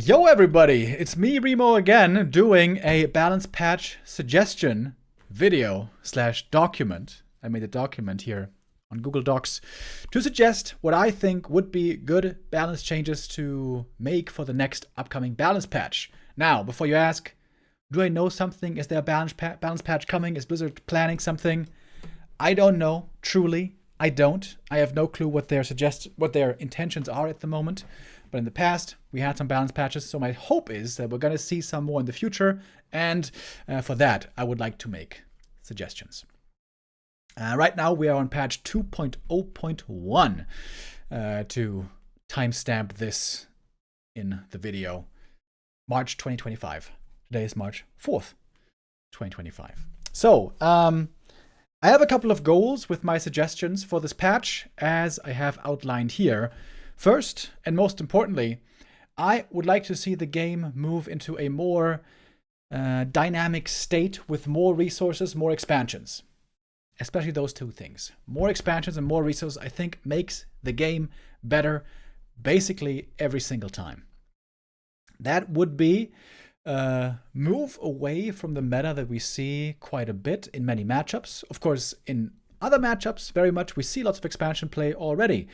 Yo everybody, it's me Remo again doing a balance patch suggestion video / document. I made a document here on Google Docs to suggest what I think would be good balance changes to make for the next upcoming balance patch. Now, before you ask, do I know something? Is there a balance patch coming? Is Blizzard planning something? I don't know, truly. I don't. I have no clue what their intentions are at the moment. But in the past, we had some balance patches, so my hope is that we're going to see some more in the future, and for that, I would like to make suggestions. Right now, we are on patch 2.0.1 to timestamp this in the video. March 2025. Today is March 4th, 2025. So, I have a couple of goals with my suggestions for this patch, as I have outlined here. First, and most importantly, I would like to see the game move into a more dynamic state with more resources, more expansions. Especially those two things. More expansions and more resources, I think, makes the game better basically every single time. That would be move away from the meta that we see quite a bit in many matchups. Of course, in other matchups, very much, we see lots of expansion play already.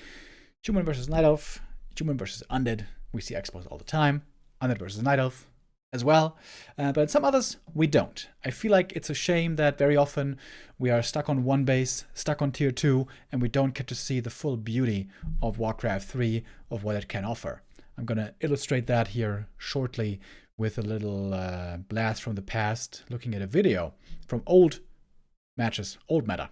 Human versus Night Elf, Human versus Undead, we see expos all the time. Undead versus Night Elf as well. But in some others, we don't. I feel like it's a shame that very often we are stuck on one base, stuck on tier 2, and we don't get to see the full beauty of Warcraft 3, of what it can offer. I'm going to illustrate that here shortly with a little blast from the past, looking at a video from old matches, old meta.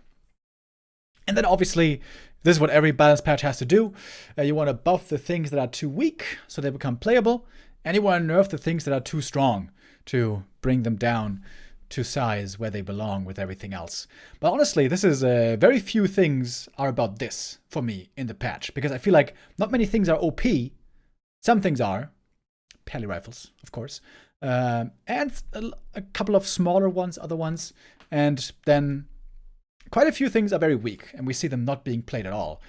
And then obviously, this is what every balance patch has to do. You want to buff the things that are too weak so they become playable, and you want to nerf the things that are too strong to bring them down to size where they belong with everything else. But honestly, this is very few things are about this for me in the patch, because I feel like not many things are OP. Some things are. Pally rifles, of course. And a couple of smaller ones, other ones. And then quite a few things are very weak, and we see them not being played at all.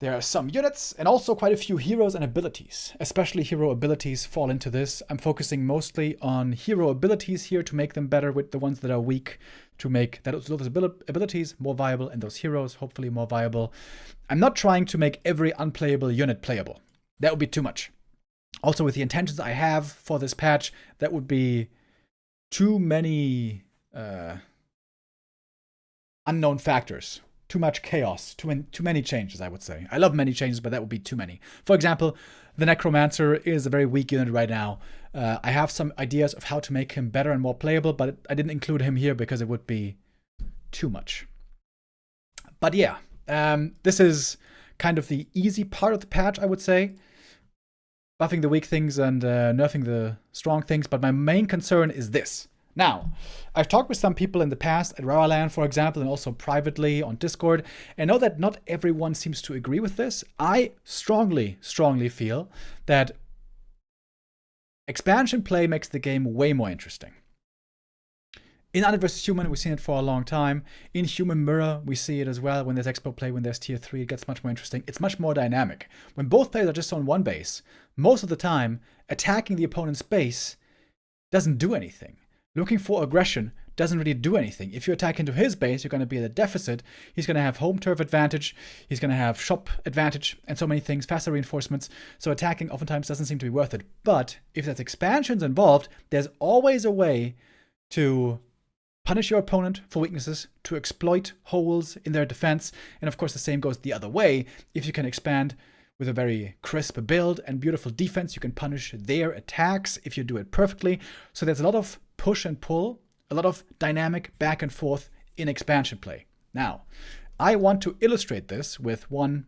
There are some units, and also quite a few heroes and abilities. Especially hero abilities fall into this. I'm focusing mostly on hero abilities here to make them better with the ones that are weak, to make those abilities more viable, and those heroes hopefully more viable. I'm not trying to make every unplayable unit playable. That would be too much. Also, with the intentions I have for this patch, that would be too many unknown factors. Too much chaos. Too many changes, I would say. I love many changes, but that would be too many. For example, the Necromancer is a very weak unit right now. I have some ideas of how to make him better and more playable, but I didn't include him here because it would be too much. But yeah, this is kind of the easy part of the patch, I would say. Buffing the weak things and nerfing the strong things, but my main concern is this. Now, I've talked with some people in the past, at Raraland, for example, and also privately on Discord, and know that not everyone seems to agree with this. I strongly feel that expansion play makes the game way more interesting. In Undead vs. Human, we've seen it for a long time. In Human Mirror, we see it as well. When there's expo play, when there's tier 3, it gets much more interesting. It's much more dynamic. When both players are just on one base, most of the time, attacking the opponent's base doesn't do anything. Looking for aggression doesn't really do anything. If you attack into his base, you're going to be at a deficit. He's going to have home turf advantage. He's going to have shop advantage and so many things, faster reinforcements. So attacking oftentimes doesn't seem to be worth it. But if there's expansions involved, there's always a way to punish your opponent for weaknesses, to exploit holes in their defense. And of course, the same goes the other way. If you can expand with a very crisp build and beautiful defense, you can punish their attacks if you do it perfectly. So there's a lot of push and pull, a lot of dynamic back and forth in expansion play. Now, I want to illustrate this with one,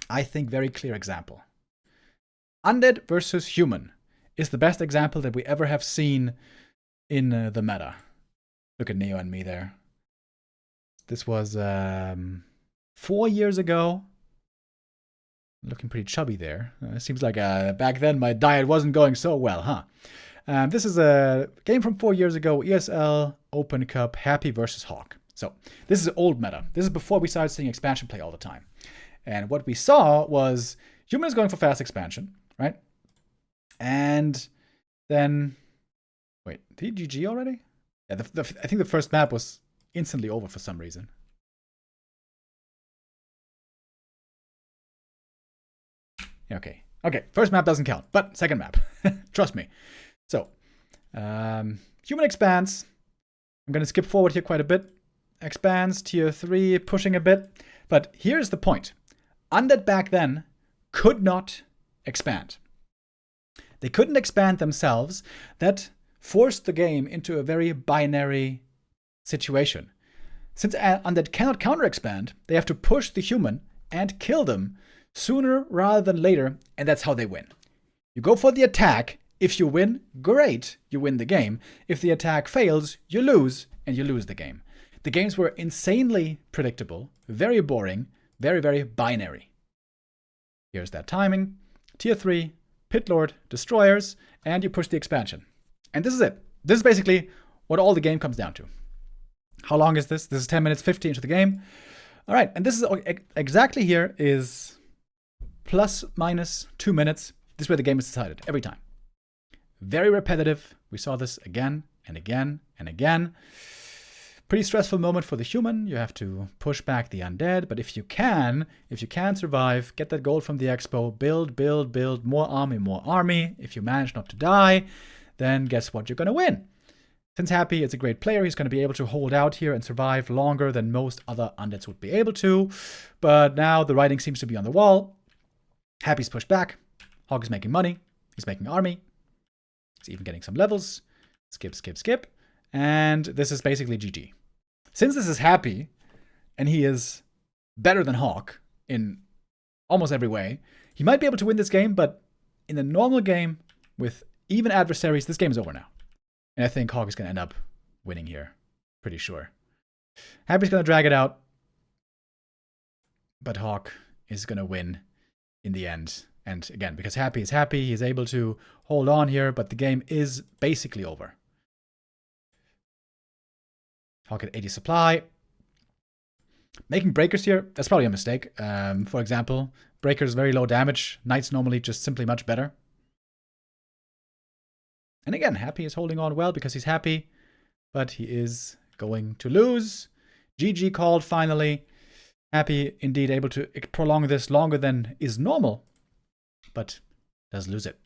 I think, very clear example. Undead versus Human is the best example that we ever have seen in the meta. Look at Neo and me there. This was 4 years ago. Looking pretty chubby there. Seems like back then my diet wasn't going so well, huh? This is a game from 4 years ago, ESL, Open Cup, Happy versus Hawk. So this is old meta. This is before we started seeing expansion play all the time. And what we saw was Human is going for fast expansion, right? And And then, wait, did he GG already? Yeah, I think the first map was instantly over for some reason. Okay. Okay, first map doesn't count, but second map. Trust me. So, human expands. I'm going to skip forward here quite a bit. Expands, tier 3, pushing a bit. But here's the point. Undead back then could not expand. They couldn't expand themselves. That forced the game into a very binary situation. Since Undead cannot counter-expand, they have to push the human and kill them sooner rather than later, and that's how they win. You go for the attack. If you win, great, you win the game. If the attack fails, you lose, and you lose the game. The games were insanely predictable, very boring, very, very binary. Here's that timing. Tier 3, Pit Lord, Destroyers, and you push the expansion. And this is it. This is basically what all the game comes down to. How long is this? This is 10 minutes 50 into the game. All right, and this is exactly here is plus minus 2 minutes. This is where the game is decided every time. Very repetitive. We saw this again and again and again. Pretty stressful moment for the human. You have to push back the undead, but if you can survive, get that gold from the expo, build, more army. If you manage not to die, then guess what? You're going to win. Since Happy is a great player, he's going to be able to hold out here and survive longer than most other undeads would be able to. But now the writing seems to be on the wall. Happy's pushed back. Hog is making money. He's making army. He's even getting some levels. Skip. And this is basically GG. Since this is Happy, and he is better than Hawk in almost every way, he might be able to win this game, but in a normal game with even adversaries, this game is over now. And I think Hawk is going to end up winning here. Pretty sure. Happy's going to drag it out, but Hawk is going to win in the end. And again, because Happy is Happy, he's able to hold on here, but the game is basically over. Hawk at 80 supply. Making breakers here, that's probably a mistake. For example, breakers very low damage. Knights normally just simply much better. And again, Happy is holding on well because he's happy, but he is going to lose. GG called finally. Happy indeed able to prolong this longer than is normal, but does lose it.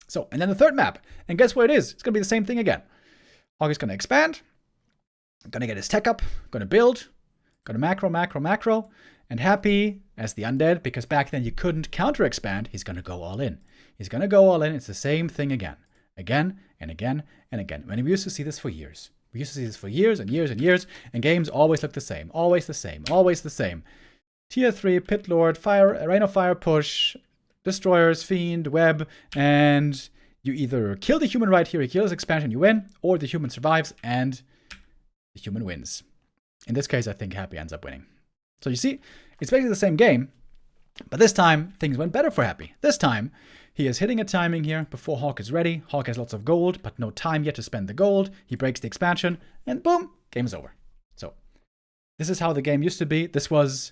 So, and then the third map. And guess what it is? It's going to be the same thing again. Hog is going to expand. Going to get his tech up. Going to build. Going to macro. And Happy, as the undead, because back then you couldn't counter-expand, he's going to go all in. He's going to go all in. It's the same thing again. Again and again and again. And we used to see this for years. We used to see this for years and years and years. And games always look the same. Always the same. Always the same. Tier 3, Pit Lord, Rain of Fire push, Destroyers, Fiend, Web, and you either kill the human right here, you kill his expansion, you win, or the human survives and the human wins. In this case, I think Happy ends up winning. So you see, it's basically the same game, but this time things went better for Happy. This time, he is hitting a timing here before Hawk is ready. Hawk has lots of gold, but no time yet to spend the gold. He breaks the expansion, and boom, game is over. So this is how the game used to be. This was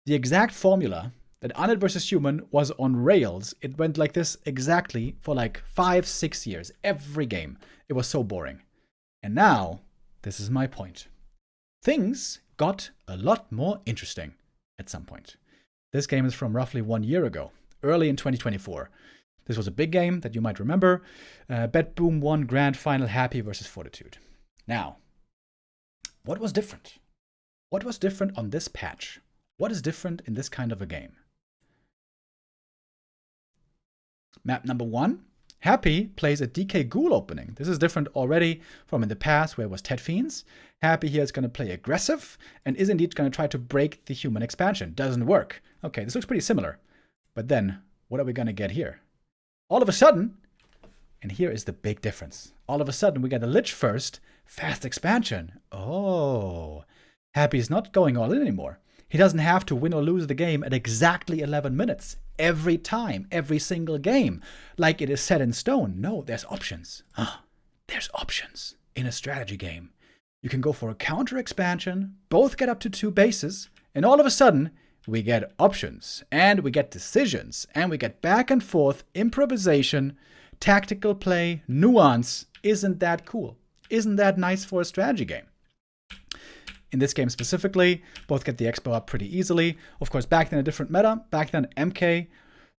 the exact formula that Undead vs. Human was on rails. It went like this exactly for like 5-6 years. Every game. It was so boring. And now, this is my point. Things got a lot more interesting at some point. This game is from roughly 1 year ago, early in 2024. This was a big game that you might remember. Bet Boom won Grand Final Happy versus Fortitude. Now, what was different? What was different on this patch? What is different in this kind of a game? Map number 1. Happy plays a DK Ghoul opening. This is different already from in the past where it was Ted Fiends. Happy here is going to play aggressive and is indeed going to try to break the human expansion. Doesn't work. Okay, this looks pretty similar. But then, what are we going to get here? All of a sudden, and here is the big difference. All of a sudden, we get a Lich first, fast expansion. Oh, Happy is not going all in anymore. He doesn't have to win or lose the game at exactly 11 minutes. Every time, every single game, like it is set in stone. No, there's options. There's options in a strategy game. You can go for a counter expansion, both get up to 2 bases, and all of a sudden, we get options, and we get decisions, and we get back and forth improvisation tactical play, nuance isn't that cool. Isn't that nice for a strategy game? In this game specifically, both get the expo up pretty easily. Of course, back then a different meta. Back then MK,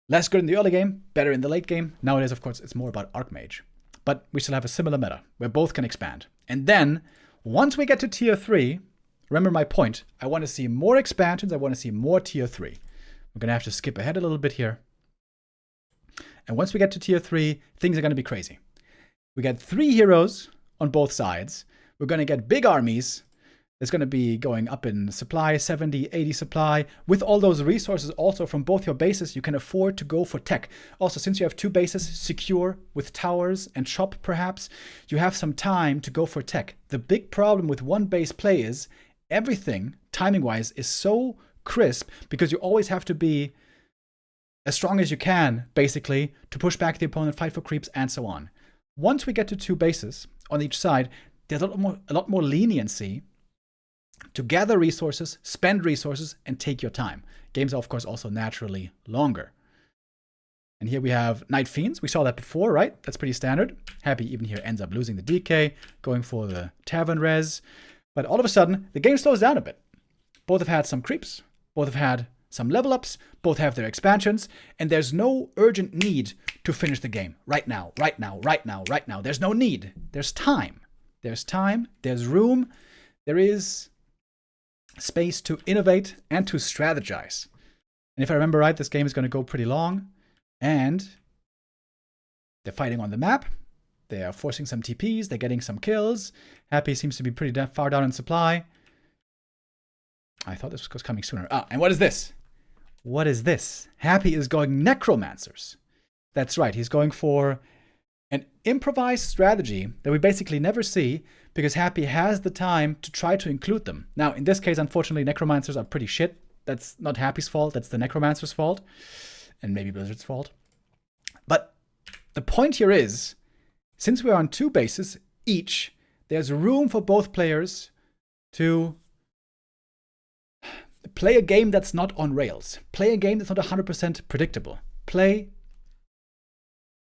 less good in the early game, better in the late game. Nowadays, of course, it's more about Archmage. But we still have a similar meta, where both can expand. And then, once we get to tier 3, remember my point, I want to see more expansions, I want to see more tier 3. We're going to have to skip ahead a little bit here. And once we get to tier 3, things are going to be crazy. We get 3 heroes on both sides. We're going to get big armies. It's going to be going up in supply, 70, 80 supply. With all those resources also from both your bases, you can afford to go for tech. Also, since you have 2 bases secure with towers and shop perhaps, you have some time to go for tech. The big problem with 1 base play is everything, timing-wise, is so crisp because you always have to be as strong as you can, basically, to push back the opponent, fight for creeps, and so on. Once we get to 2 bases on each side, there's a lot more leniency to gather resources, spend resources, and take your time. Games are, of course, also naturally longer. And here we have Night Fiends. We saw that before, right? That's pretty standard. Happy even here ends up losing the DK, going for the Tavern res. But all of a sudden, the game slows down a bit. Both have had some creeps. Both have had some level ups. Both have their expansions. And there's no urgent need to finish the game right now, right now, right now, right now. There's no need. There's time. There's time. There's room. There is space to innovate and to strategize. And if I remember right, this game is going to go pretty long. And they're fighting on the map. They are forcing some TPs. They're getting some kills. Happy seems to be pretty far down in supply. I thought this was coming sooner. And what is this? What is this? Happy is going Necromancers. That's right. He's going for an improvised strategy that we basically never see because Happy has the time to try to include them. Now, in this case, unfortunately, Necromancers are pretty shit. That's not Happy's fault. That's the Necromancer's fault. And maybe Blizzard's fault. But the point here is, since we're on 2 bases each, there's room for both players to play a game that's not on rails. Play a game that's not 100% predictable. Play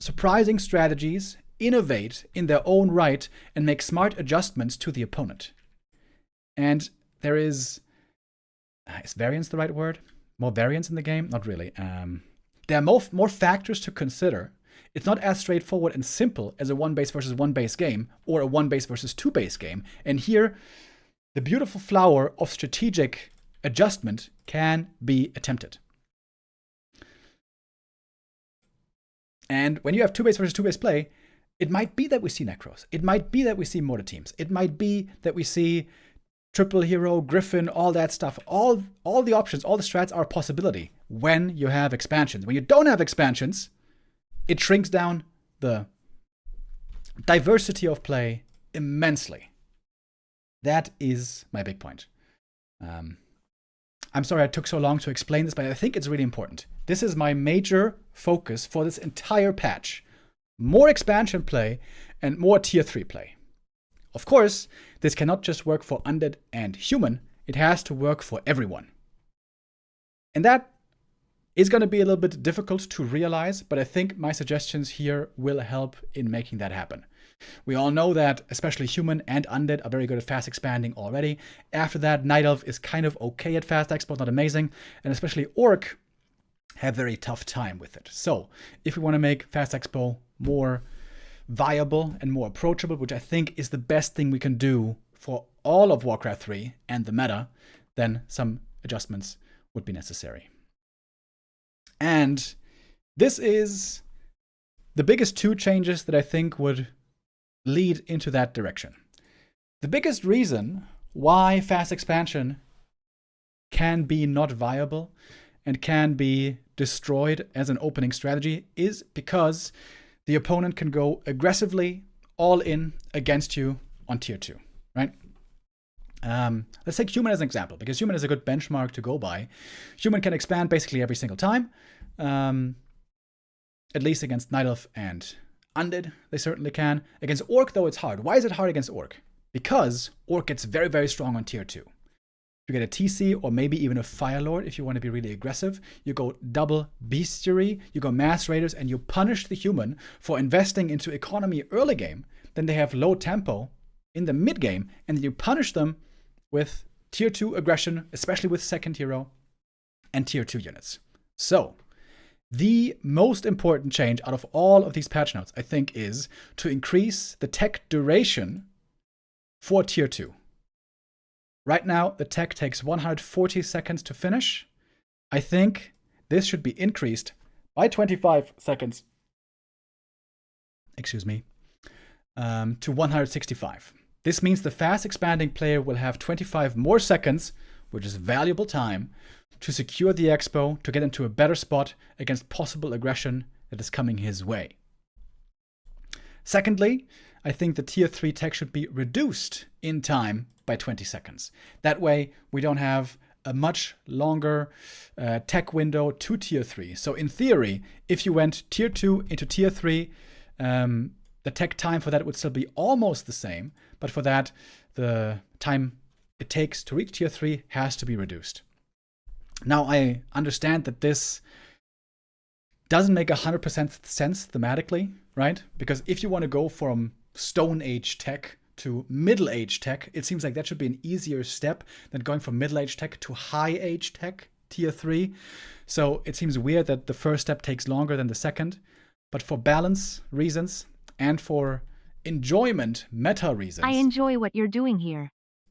surprising strategies, innovate in their own right, and make smart adjustments to the opponent. And there is variance the right word? More variance in the game? Not really. There are more factors to consider. It's not as straightforward and simple as a 1 base versus 1 base game or a 1 base versus 2 base game. And here, the beautiful flower of strategic adjustment can be attempted. And when you have 2 base versus 2 base play, it might be that we see Necros. It might be that we see Mortar teams. It might be that we see Triple Hero, Griffin, all that stuff. All the options, all the strats are a possibility when you have expansions. When you don't have expansions, it shrinks down the diversity of play immensely. That is my big point. I'm sorry I took so long to explain this, but I think it's really important. This is my major focus for this entire patch. More expansion play and more tier 3 play. Of course, this cannot just work for Undead and Human. It has to work for everyone. And that is going to be a little bit difficult to realize, but I think my suggestions here will help in making that happen. We all know that especially Human and Undead are very good at fast expanding already. After that, Night Elf is kind of okay at fast expo, not amazing. And especially Orc have very tough time with it. So if we want to make fast expo more viable and more approachable, which I think is the best thing we can do for all of Warcraft 3 and the meta, then some adjustments would be necessary. And this is the biggest 2 changes that I think would lead into that direction. The biggest reason why fast expansion can be not viable and can be destroyed as an opening strategy is because the opponent can go aggressively all in against you on tier 2, right? Let's take Human as an example, because Human is a good benchmark to go by. Human can expand basically every single time, at least against Night Elf and Undead, they certainly can. Against Orc, though, it's hard. Why is it hard against Orc? Because Orc gets very, very strong on tier 2. You get a TC or maybe even a Fire Lord if you want to be really aggressive. You go double Bestiary, you go Mass Raiders, and you punish the human for investing into economy early game. Then they have low tempo in the mid game, and then you punish them with tier 2 aggression, especially with second hero and tier 2 units. So, the most important change out of all of these patch notes, I think, is to increase the tech duration for tier 2. Right now, the tech takes 140 seconds to finish. I think this should be increased by 25 seconds, to 165. This means the fast expanding player will have 25 more seconds, which is valuable time, to secure the expo, to get into a better spot against possible aggression that is coming his way. Secondly, I think the tier 3 tech should be reduced in time by 20 seconds. That way, we don't have a much longer tech window to tier 3. So in theory, if you went tier 2 into tier 3, the tech time for that would still be almost the same, but for that, the time it takes to reach tier 3 has to be reduced. Now, I understand that this doesn't make 100% sense thematically, right? Because if you want to go from Stone Age tech to Middle Age tech, it seems like that should be an easier step than going from Middle Age tech to High Age tech, tier 3. So it seems weird that the first step takes longer than the second. But for balance reasons and for enjoyment meta reasons, I enjoy what you're doing here.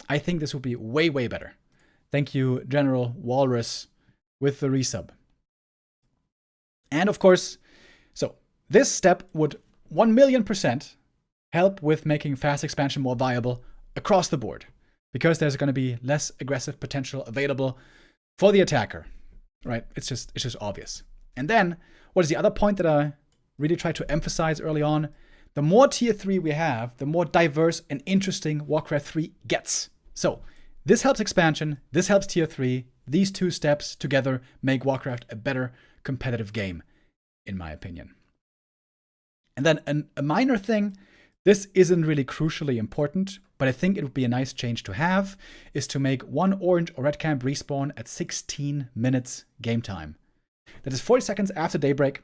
I think this would be way, way better. Thank you, General Walrus, with the resub. And of course, so this step would 1,000,000% help with making fast expansion more viable across the board, because there's going to be less aggressive potential available for the attacker, right? It's just obvious. And then, what is the other point that I really tried to emphasize early on? The more tier 3 we have, the more diverse and interesting Warcraft 3 gets. So, this helps expansion, this helps tier 3. These two steps together make Warcraft a better competitive game, in my opinion. And then a minor thing, this isn't really crucially important, but I think it would be a nice change to have, is to make one orange or red camp respawn at 16 minutes game time. That is 40 seconds after daybreak,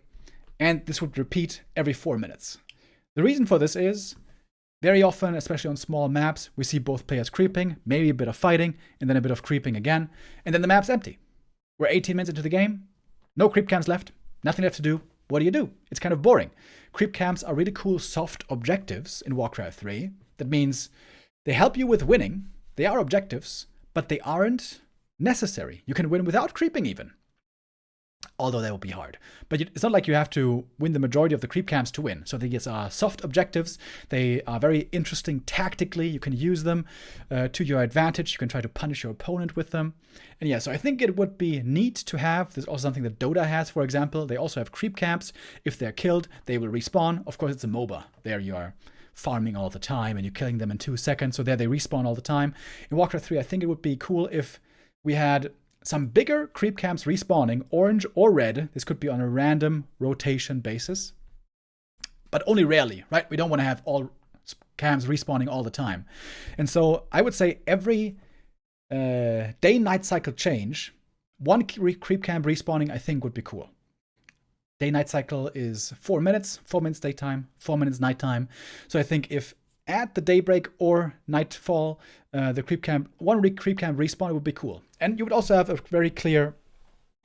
and this would repeat every 4 minutes. The reason for this is, very often, especially on small maps, we see both players creeping, maybe a bit of fighting, and then a bit of creeping again, and then the map's empty. We're 18 minutes into the game, no creep camps left, nothing left to do. What do? It's kind of boring. Creep camps are really cool soft objectives in Warcraft 3. That means they help you with winning, they are objectives, but they aren't necessary. You can win without creeping even. Although that would be hard. But it's not like you have to win the majority of the creep camps to win. So these are soft objectives. They are very interesting tactically. You can use them to your advantage. You can try to punish your opponent with them. And yeah, so I think it would be neat to have. There's also something that Dota has, for example. They also have creep camps. If they're killed, they will respawn. Of course, it's a MOBA. There you are farming all the time and you're killing them in 2 seconds. So there they respawn all the time. In Warcraft 3, I think it would be cool if we had some bigger creep camps respawning, orange or red. This could be on a random rotation basis, but only rarely, right? We don't want to have all camps respawning all the time. And so I would say every day-night cycle change, one creep camp respawning, I think would be cool. Day-night cycle is 4 minutes, 4 minutes daytime, 4 minutes nighttime. So I think if at the daybreak or nightfall, the creep camp, one creep camp respawn would be cool. And you would also have a very clear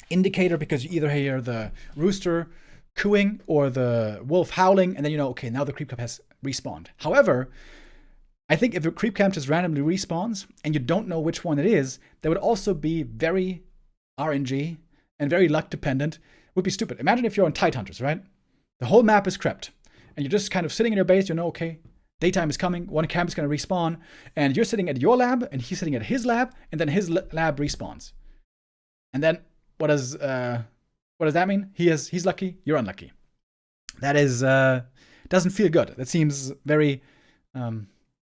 indicator because you either hear the rooster cooing or the wolf howling, and then you know, okay, now the creep camp has respawned. However, I think if a creep camp just randomly respawns and you don't know which one it is, that would also be very RNG and very luck dependent. Would be stupid. Imagine if you're on Tidehunters, right? The whole map is crept, and you're just kind of sitting in your base, you know, okay, daytime is coming, one camp is going to respawn, and you're sitting at your lab, and he's sitting at his lab, and then his lab respawns. And then what does that mean? He's lucky, you're unlucky. That is doesn't feel good. That seems very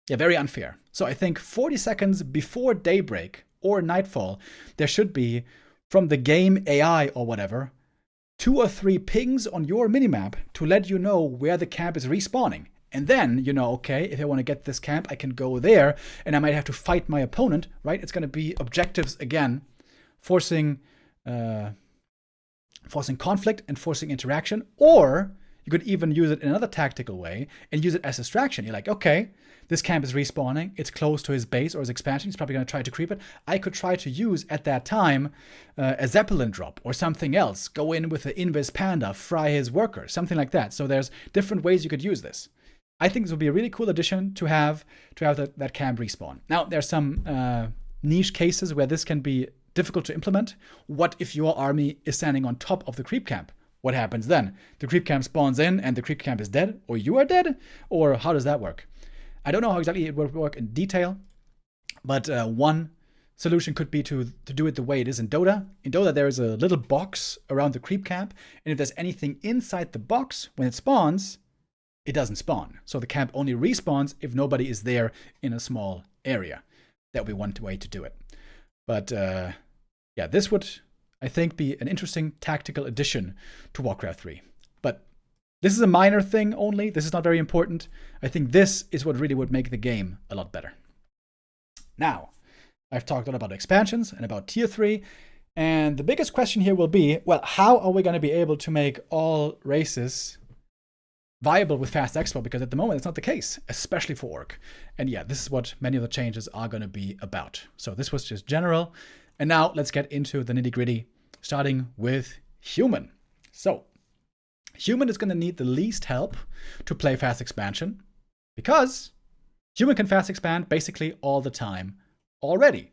very unfair. So I think 40 seconds before daybreak or nightfall, there should be, from the game AI or whatever, 2 or 3 pings on your minimap to let you know where the camp is respawning. And then, you know, okay, if I want to get this camp, I can go there, and I might have to fight my opponent, right? It's going to be objectives again, forcing conflict and forcing interaction. Or you could even use it in another tactical way and use it as distraction. You're like, okay, this camp is respawning. It's close to his base or his expansion. He's probably going to try to creep it. I could try to use at that time a Zeppelin drop or something else. Go in with the Invis Panda, fry his worker, something like that. So there's different ways you could use this. I think this would be a really cool addition to have that camp respawn. Now, there's some niche cases where this can be difficult to implement. What if your army is standing on top of the creep camp? What happens then? The creep camp spawns in and the creep camp is dead, or you are dead? Or how does that work? I don't know how exactly it would work in detail, but one solution could be to do it the way it is in Dota. In Dota, there is a little box around the creep camp, and if there's anything inside the box, when it spawns, it doesn't spawn. So the camp only respawns if nobody is there in a small area. That would be one way to do it. But yeah, this would, I think, be an interesting tactical addition to Warcraft 3. But this is a minor thing only. This is not very important. I think this is what really would make the game a lot better. Now, I've talked a lot about expansions and about Tier 3. And the biggest question here will be, well, how are we going to be able to make all races viable with Fast Expo? Because at the moment, it's not the case, especially for Orc. And yeah, this is what many of the changes are going to be about. So this was just general. And now let's get into the nitty-gritty, starting with Human. So Human is going to need the least help to play Fast Expansion because Human can Fast Expand basically all the time already.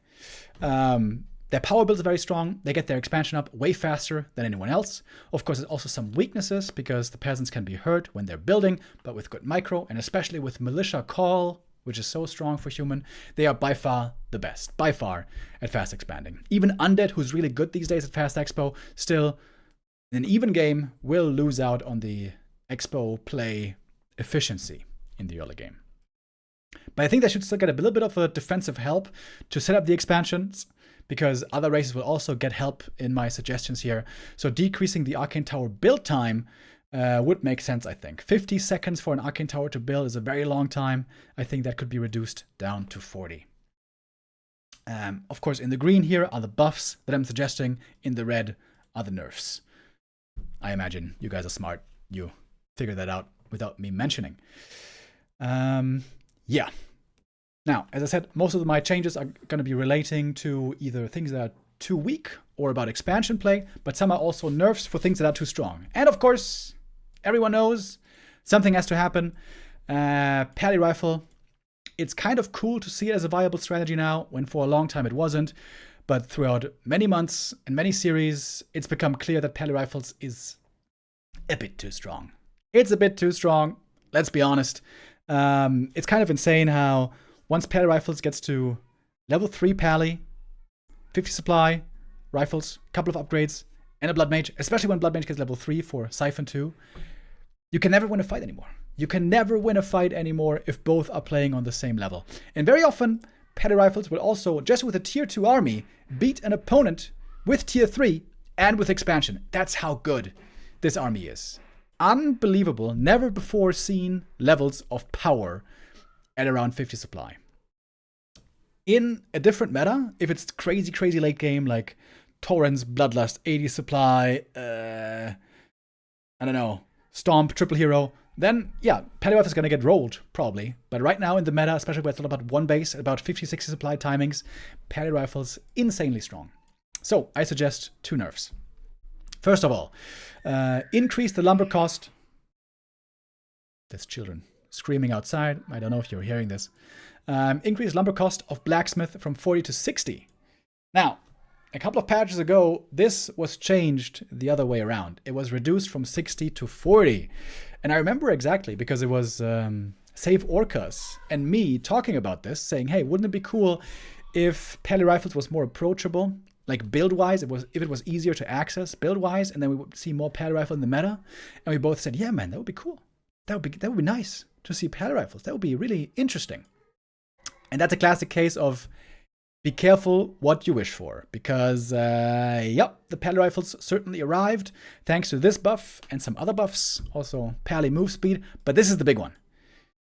Their power builds are very strong. They get their expansion up way faster than anyone else. Of course, there's also some weaknesses because the peasants can be hurt when they're building, but with good micro, and especially with Militia Call, which is so strong for Human, they are by far the best, by far, at fast expanding. Even Undead, who's really good these days at Fast Expo, still, in an even game, will lose out on the Expo play efficiency in the early game. But I think they should still get a little bit of a defensive help to set up the expansions, because other races will also get help in my suggestions here. So decreasing the Arcane Tower build time would make sense, I think. 50 seconds for an Arcane Tower to build is a very long time. I think that could be reduced down to 40. Of course, in the green here are the buffs that I'm suggesting. In the red are the nerfs. I imagine you guys are smart. You figured that out without me mentioning. Yeah. Now, as I said, most of my changes are going to be relating to either things that are too weak or about expansion play, but some are also nerfs for things that are too strong. And of course, everyone knows something has to happen. Pally Rifle, it's kind of cool to see it as a viable strategy now, when for a long time it wasn't. But throughout many months and many series, it's become clear that Pally Rifles is a bit too strong. It's a bit too strong, let's be honest. It's kind of insane how once Pally Rifles gets to level 3 Pally, 50 supply, rifles, couple of upgrades, and a Blood Mage, especially when Blood Mage gets level 3 for Siphon 2, you can never win a fight anymore. You can never win a fight anymore if both are playing on the same level. And very often, Pally Rifles will also, just with a Tier 2 army, beat an opponent with Tier 3 and with expansion. That's how good this army is. Unbelievable, never before seen levels of power at around 50 supply. In a different meta, if it's crazy, crazy late game, like Torrent's Bloodlust, 80 supply, I don't know, Stomp, Triple Hero, then yeah, Pally Rifle is going to get rolled, probably. But right now in the meta, especially where it's all about one base, about 50, 60 supply timings, Pally Rifle's insanely strong. So I suggest 2 nerfs. First of all, increase the lumber cost. There's children screaming outside. I don't know if you're hearing this. Increase lumber cost of blacksmith from 40 to 60. Now, a couple of patches ago, this was changed the other way around. It was reduced from 60 to 40. And I remember exactly because it was Save Orcas and me talking about this, saying, hey, wouldn't it be cool if Pally Rifles was more approachable? Like build-wise, if it was easier to access build-wise, and then we would see more Pally Rifle in the meta. And we both said, yeah, man, that would be cool. That would be nice to see Pally Rifles. That would be really interesting. And that's a classic case of be careful what you wish for. Because, yep, the Pally Rifles certainly arrived thanks to this buff and some other buffs. Also, Pally move speed. But this is the big one.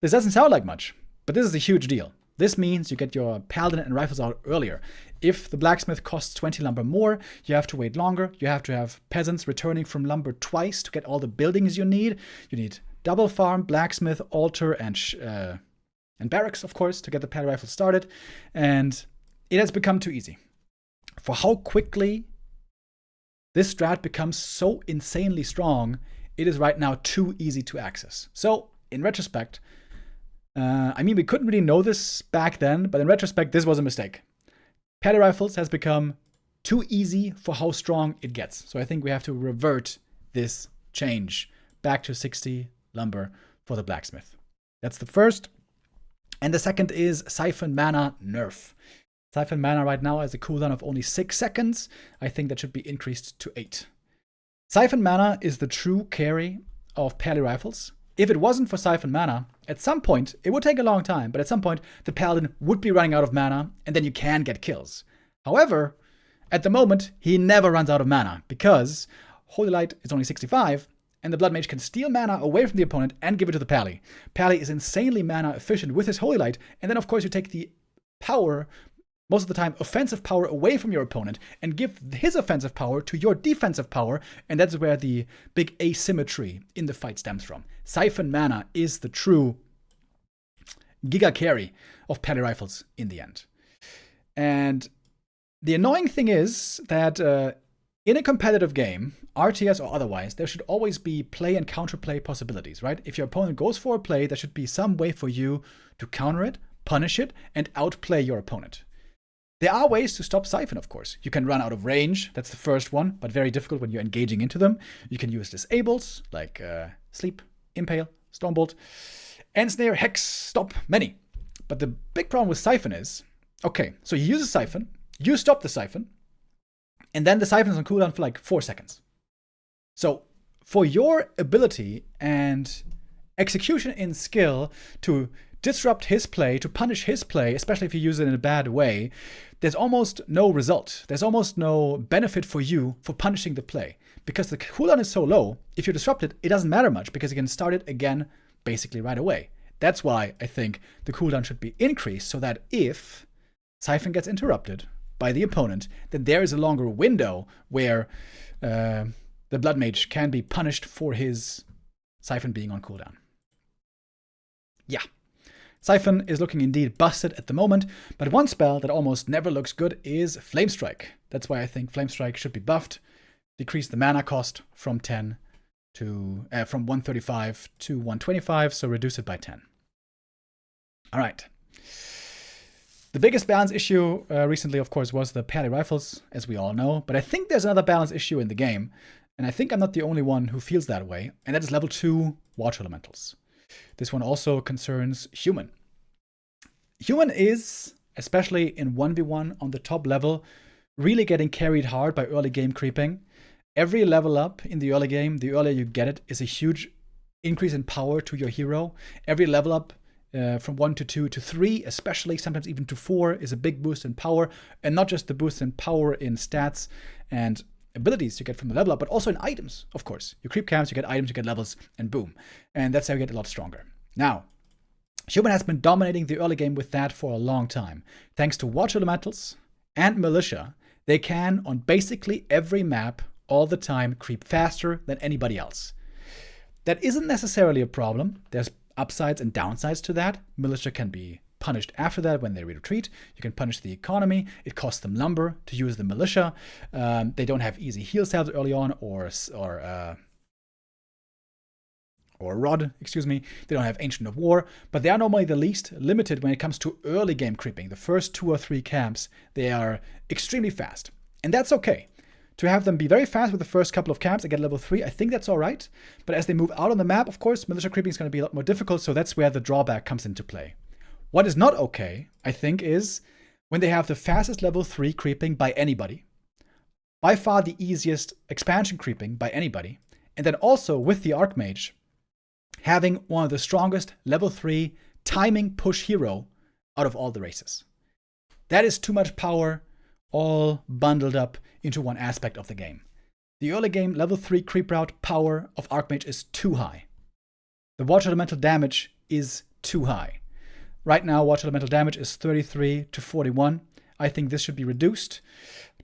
This doesn't sound like much, but this is a huge deal. This means you get your paladin and rifles out earlier. If the blacksmith costs 20 lumber more, you have to wait longer. You have to have peasants returning from lumber twice to get all the buildings you need. You need double farm, blacksmith, altar, and barracks, of course, to get the paladin rifle started. And it has become too easy. For how quickly this strat becomes so insanely strong, it is right now too easy to access. So, in retrospect, we couldn't really know this back then, but in retrospect, this was a mistake. Paladin rifles has become too easy for how strong it gets. So I think we have to revert this change back to 60 lumber for the blacksmith. That's the first. And the second is Siphon Mana nerf. Siphon Mana right now has a cooldown of only 6 seconds. I think that should be increased to 8. Siphon Mana is the true carry of Paladin rifles. If it wasn't for Siphon Mana, at some point, it would take a long time, but at some point, the Paladin would be running out of mana, and then you can get kills. However, at the moment, he never runs out of mana, because Holy Light is only 65, and the Blood Mage can steal mana away from the opponent and give it to the Pally. Pally is insanely mana efficient with his Holy Light, and then of course you take the power, most of the time offensive power, away from your opponent and give his offensive power to your defensive power, and that's where the big asymmetry in the fight stems from. Siphon Mana is the true giga carry of Pally rifles in the end. And the annoying thing is that in a competitive game, RTS or otherwise, there should always be play and counterplay possibilities, right? If your opponent goes for a play, there should be some way for you to counter it, punish it, and outplay your opponent. There are ways to stop Siphon, of course. You can run out of range, that's the first one, but very difficult when you're engaging into them. You can use disables, like Sleep, Impale, Stormbolt, Ensnare, Hex, Stop, many. But the big problem with Siphon is, okay, so you use a Siphon, you stop the Siphon, and then the Siphon is on cooldown for like 4 seconds. So for your ability and execution in skill to disrupt his play, to punish his play, especially if you use it in a bad way, there's almost no result. There's almost no benefit for you for punishing the play. Because the cooldown is so low, if you disrupt it, it doesn't matter much because you can start it again basically right away. That's why I think the cooldown should be increased so that if Siphon gets interrupted by the opponent, then there is a longer window where the Blood Mage can be punished for his Siphon being on cooldown. Yeah. Siphon is looking indeed busted at the moment, but one spell that almost never looks good is Flame Strike. That's why I think Flame Strike should be buffed, decrease the mana cost from 10 to from 135 to 125, so reduce it by 10. All right. The biggest balance issue recently, of course, was the Pally rifles, as we all know, but I think there's another balance issue in the game, and I think I'm not the only one who feels that way, and that is level 2 Water Elementals. This one also concerns Human. Human is, especially in 1v1 on the top level, really getting carried hard by early game creeping. Every level up in the early game, the earlier you get it, is a huge increase in power to your hero. Every level up from 1 to 2 to 3, especially sometimes even to 4, is a big boost in power. And not just the boost in power in stats and abilities you get from the level up, but also in items, of course. You creep camps, you get items, you get levels, and boom. And that's how you get a lot stronger. Now, Human has been dominating the early game with that for a long time. Thanks to Water Elementals and Militia, they can, on basically every map, all the time, creep faster than anybody else. That isn't necessarily a problem. There's upsides and downsides to that. Militia can be punished after that when they retreat. You can punish the economy. It costs them lumber to use the Militia. They don't have easy heal salves early on, or Rod, excuse me. They don't have Ancient of War, but they are normally the least limited when it comes to early game creeping. The first 2 or 3 camps, they are extremely fast. And that's okay. To have them be very fast with the first couple of camps and get level 3, I think that's all right. But as they move out on the map, of course, Militia creeping is going to be a lot more difficult, so that's where the drawback comes into play. What is not okay, I think, is when they have the fastest level 3 creeping by anybody. By far the easiest expansion creeping by anybody. And then also with the Archmage, having one of the strongest level 3 timing push hero out of all the races. That is too much power, all bundled up into one aspect of the game. The early game level 3 creep route power of Archmage is too high. The Water Elemental damage is too high. Right now, water elemental damage is 33 to 41. I think this should be reduced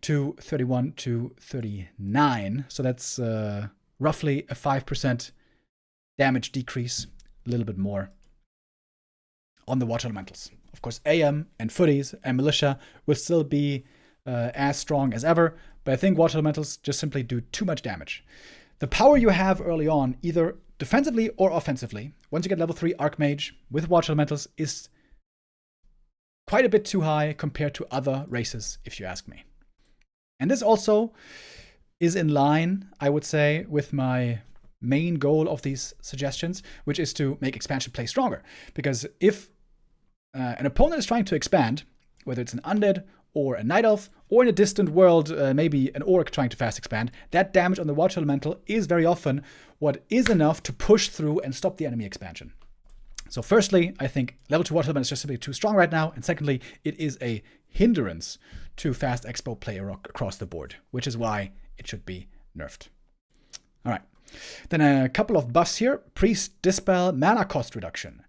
to 31 to 39. So that's roughly a 5% damage decrease, a little bit more on the water elementals. Of course, AM and footies and militia will still be as strong as ever, but I think water elementals just simply do too much damage. The power you have early on, either defensively or offensively, once you get level 3 Archmage with water elementals, is quite a bit too high compared to other races, if you ask me. And this also is in line, I would say, with my main goal of these suggestions, which is to make expansion play stronger. Because if an opponent is trying to expand, whether it's an undead or a night elf, or in a distant world, maybe an orc trying to fast expand, that damage on the water elemental is very often what is enough to push through and stop the enemy expansion. So firstly, I think level 2 water element is just simply too strong right now, and secondly, it is a hindrance to fast expo play across the board, which is why it should be nerfed. All right. Then a couple of buffs here. Priest Dispel mana cost reduction.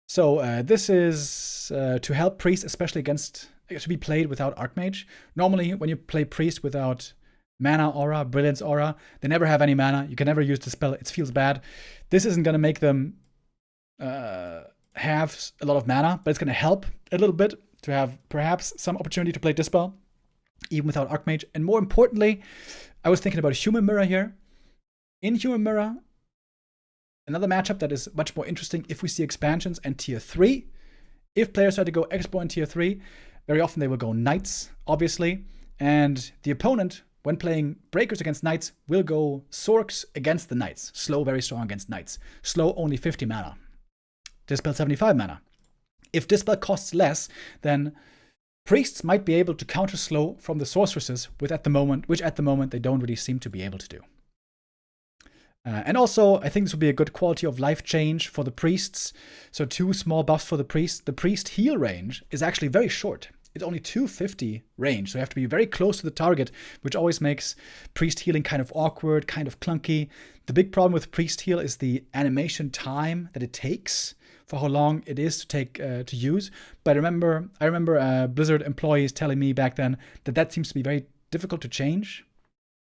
So this is to help Priest, especially against, to be played without Archmage. Normally, when you play Priest without Mana Aura, Brilliance Aura, they never have any mana. You can never use Dispel. It feels bad. This isn't going to make them have a lot of mana, but it's going to help a little bit to have perhaps some opportunity to play Dispel, even without Archmage. And more importantly, I was thinking about Human Mirror here. In Human Mirror, another matchup that is much more interesting if we see expansions and tier 3. If players try to go Expo and tier 3, very often they will go Knights, obviously. And the opponent, when playing Breakers against Knights, will go Sorks against the Knights. Slow, very strong against Knights. Slow, only 50 mana. Dispel 75 mana. If Dispel costs less, then Priests might be able to counter slow from the sorceresses, which at the moment they don't really seem to be able to do. And also, I think this would be a good quality of life change for the Priests. So 2 small buffs for the Priest. The Priest heal range is actually very short. It's only 250 range, so you have to be very close to the target, which always makes Priest healing kind of awkward, kind of clunky. The big problem with Priest heal is the animation time that it takes, for how long it is to take to use. But I remember Blizzard employees telling me back then that seems to be very difficult to change.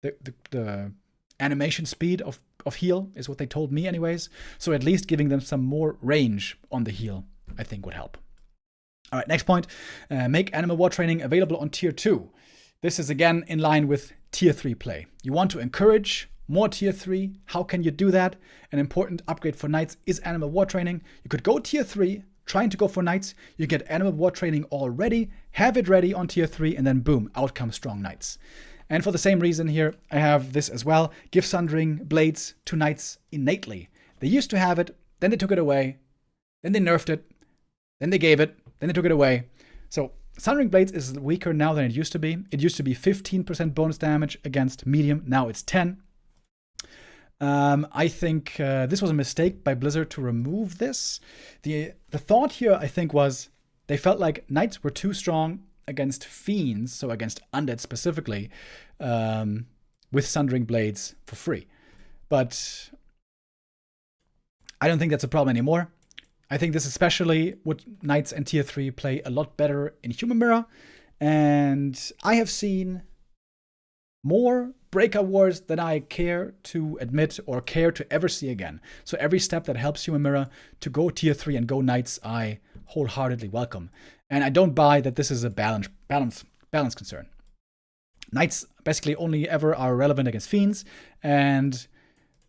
The animation speed of heal is what they told me anyways. So at least giving them some more range on the heal, I think would help. All right, next point. Make Animal War training available on tier 2. This is again in line with tier 3 play. You want to encourage more tier 3. How can you do that? An important upgrade for Knights is Animal War training. You could go tier 3, trying to go for Knights. You get Animal War training already, have it ready on tier 3, and then boom, out comes strong Knights. And for the same reason here, I have this as well. Give Sundering Blades to Knights innately. They used to have it, then they took it away, then they nerfed it, then they gave it, then they took it away. So Sundering Blades is weaker now than it used to be. It used to be 15% bonus damage against medium. Now it's 10. I think this was a mistake by Blizzard to remove this. The thought here, I think, was they felt like Knights were too strong against Fiends, so against Undead specifically, with Sundering Blades for free. But I don't think that's a problem anymore. I think this especially would Knights and tier 3 play a lot better in Human Mirror. And I have seen more Breaker Wars than I care to admit or care to ever see again. So every step that helps Human Mirror to go tier 3 and go Knights, I wholeheartedly welcome. And I don't buy that this is a balance concern. Knights basically only ever are relevant against Fiends, and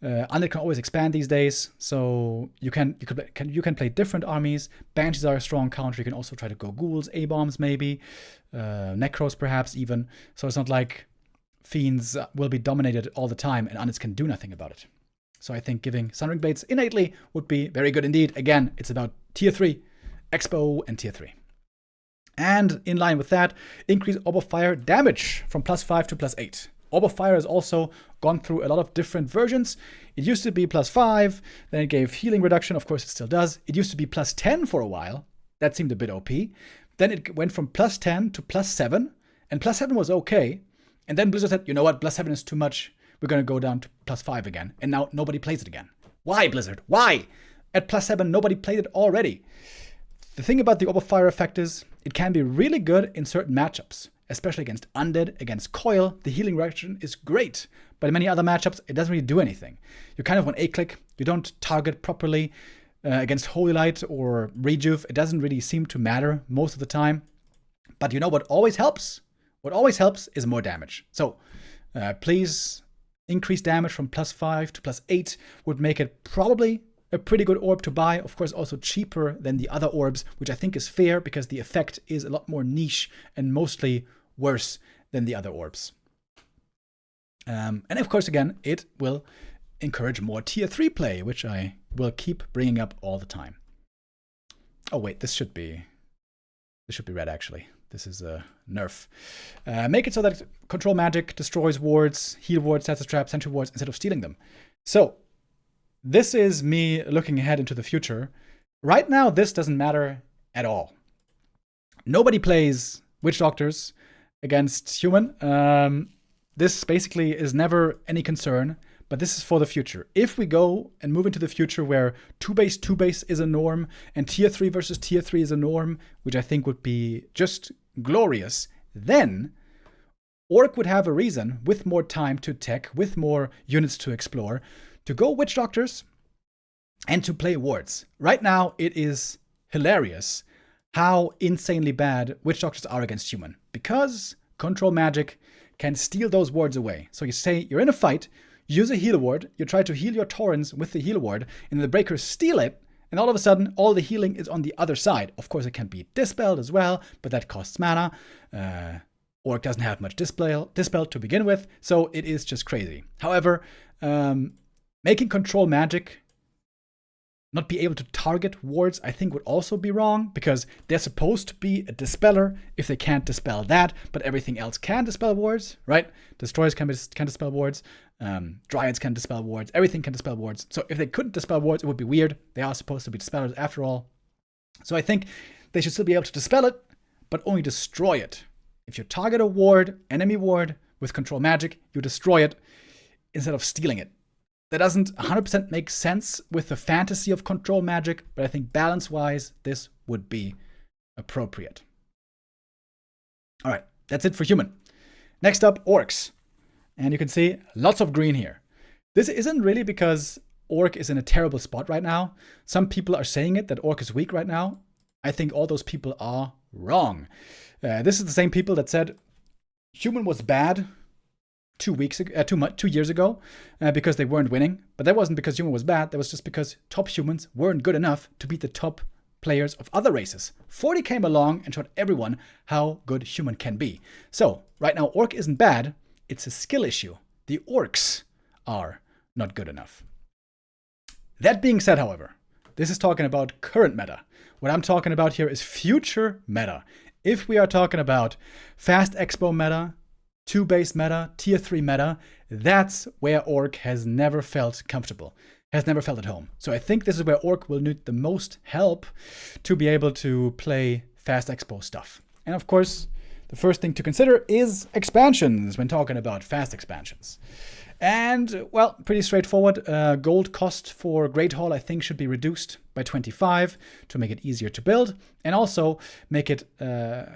Undead can always expand these days, so you can play different armies. Banshees are a strong counter. You can also try to go Ghouls, A-bombs maybe, Necros perhaps even. So it's not like Fiends will be dominated all the time and Undeads can do nothing about it. So I think giving Sundering Blades innately would be very good indeed. Again, it's about tier 3, Expo and tier 3. And in line with that, increase Orb of Fire damage from +5 to +8. Orb of Fire has also gone through a lot of different versions. It used to be +5, then it gave healing reduction. Of course, it still does. It used to be +10 for a while. That seemed a bit OP. Then it went from +10 to +7, and +7 was okay. And then Blizzard said, you know what, +7 is too much. We're going to go down to +5 again. And now nobody plays it again. Why, Blizzard? Why? At +7, nobody played it already. The thing about the Orb of Fire effect is it can be really good in certain matchups, especially against Undead, against Coil. The healing reaction is great, but in many other matchups, it doesn't really do anything. You're kind of on A-click, you don't target properly. Against Holy Light or Rejuve, it doesn't really seem to matter most of the time. But you know what always helps? What always helps is more damage. So please increase damage from +5 to +8 would make it probably a pretty good orb to buy. Of course, also cheaper than the other orbs, which I think is fair because the effect is a lot more niche and mostly worse than the other orbs. And of course, again, it will encourage more tier 3 play, which I will keep bringing up all the time. Oh wait, this should be red actually. This is a nerf. Make it so that control magic destroys wards, heal wards, status traps, sentry wards instead of stealing them. So this is me looking ahead into the future. Right now, this doesn't matter at all. Nobody plays witch doctors against human. This basically is never any concern. But this is for the future. If we go and move into the future where 2-base is a norm and tier 3 versus tier 3 is a norm, which I think would be just glorious, then Orc would have a reason, with more time to tech, with more units to explore, to go witch doctors and to play wards. Right now, it is hilarious how insanely bad witch doctors are against human, because control magic can steal those wards away. So you say you're in a fight, use a heal ward, you try to heal your Taurens with the heal ward, and the breakers steal it, and all of a sudden, all the healing is on the other side. Of course, it can be dispelled as well, but that costs mana. Orc doesn't have much dispel to begin with, so it is just crazy. However, making control magic not be able to target wards, I think would also be wrong, because they're supposed to be a dispeller if they can't dispel that, but everything else can dispel wards, right? Destroyers can dispel wards, Dryads can dispel wards, everything can dispel wards. So if they couldn't dispel wards, it would be weird. They are supposed to be dispellers after all. So I think they should still be able to dispel it, but only destroy it. If you target a ward, enemy ward, with control magic, you destroy it instead of stealing it. That doesn't 100% make sense with the fantasy of control magic, but I think balance-wise, this would be appropriate. All right, that's it for human. Next up, orcs. And you can see lots of green here. This isn't really because orc is in a terrible spot right now. Some people are saying it, that orc is weak right now. I think all those people are wrong. This is the same people that said human was bad 2 years ago because they weren't winning. But that wasn't because human was bad. That was just because top humans weren't good enough to beat the top players of other races. 40 came along and showed everyone how good human can be. So right now, orc isn't bad. It's a skill issue. The orcs are not good enough. That being said, however, this is talking about current meta. What I'm talking about here is future meta. If we are talking about fast expo meta, 2-base meta, tier 3 meta, that's where orc has never felt comfortable, has never felt at home. So I think this is where orc will need the most help to be able to play fast expo stuff. And of course, the first thing to consider is expansions when talking about fast expansions. And, well, pretty straightforward. Gold cost for Great Hall, I think, should be reduced by 25 to make it easier to build, and also make it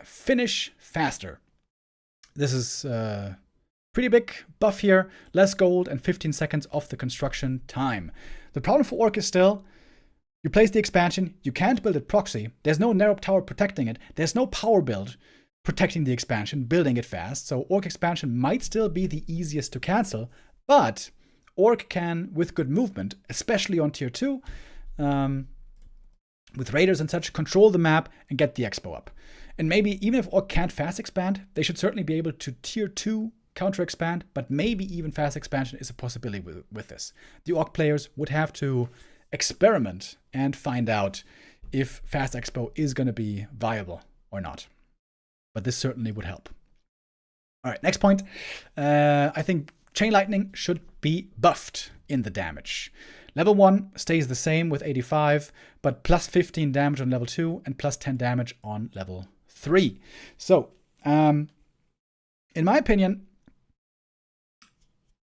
finish faster. This is a pretty big buff here. Less gold and 15 seconds off the construction time. The problem for Orc is still, you place the expansion, you can't build it proxy. There's no narrow tower protecting it. There's no power build protecting the expansion, building it fast. So Orc expansion might still be the easiest to cancel, but Orc can, with good movement, especially on tier 2, with raiders and such, control the map and get the expo up. And maybe even if Orc can't fast expand, they should certainly be able to tier 2 counter expand, but maybe even fast expansion is a possibility with this. The Orc players would have to experiment and find out if fast expo is going to be viable or not. But this certainly would help. All right, next point. I think Chain Lightning should be buffed in the damage. Level 1 stays the same with 85, but plus 15 damage on level 2 and plus 10 damage on level 3. So, in my opinion,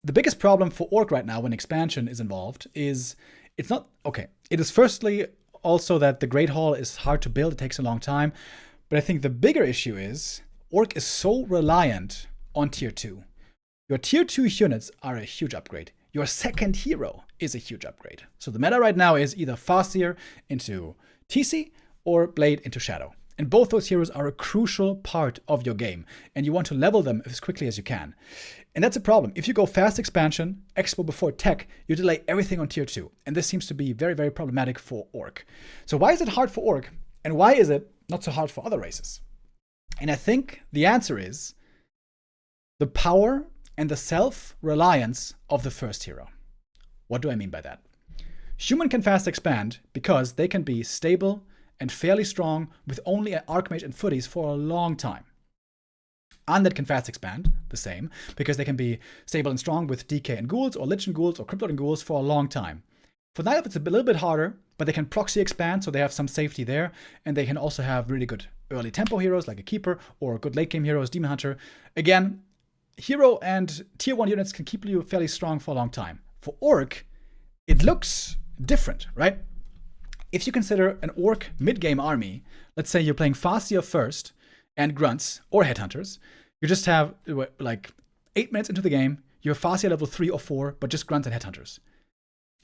the biggest problem for Orc right now when expansion is involved is it's not, okay. It is firstly also that the Great Hall is hard to build. It takes a long time. But I think the bigger issue is Orc is so reliant on tier 2. Your tier 2 units are a huge upgrade. Your second hero is a huge upgrade. So the meta right now is either Farseer into TC or Blade into Shadow. And both those heroes are a crucial part of your game. And you want to level them as quickly as you can. And that's a problem. If you go fast expansion, Expo before tech, you delay everything on tier 2. And this seems to be very, very problematic for Orc. So why is it hard for Orc? And why is it not so hard for other races? And I think the answer is the power and the self-reliance of the first hero. What do I mean by that? Human can fast expand because they can be stable and fairly strong with only an Archmage and Footies for a long time. Undead can fast expand, the same, because they can be stable and strong with DK and Ghouls, or Lich and Ghouls, or Cryptid and Ghouls for a long time. For Night Elf, it's a little bit harder, but they can proxy expand, so they have some safety there, and they can also have really good early tempo heroes, like a Keeper, or good late game heroes, Demon Hunter. Again, hero and tier 1 units can keep you fairly strong for a long time. For Orc, it looks different, right? If you consider an Orc mid-game army, let's say you're playing Farseer first, and Grunts, or Headhunters, you just have, like, 8 minutes into the game, you're Farseer level 3 or 4, but just Grunts and Headhunters.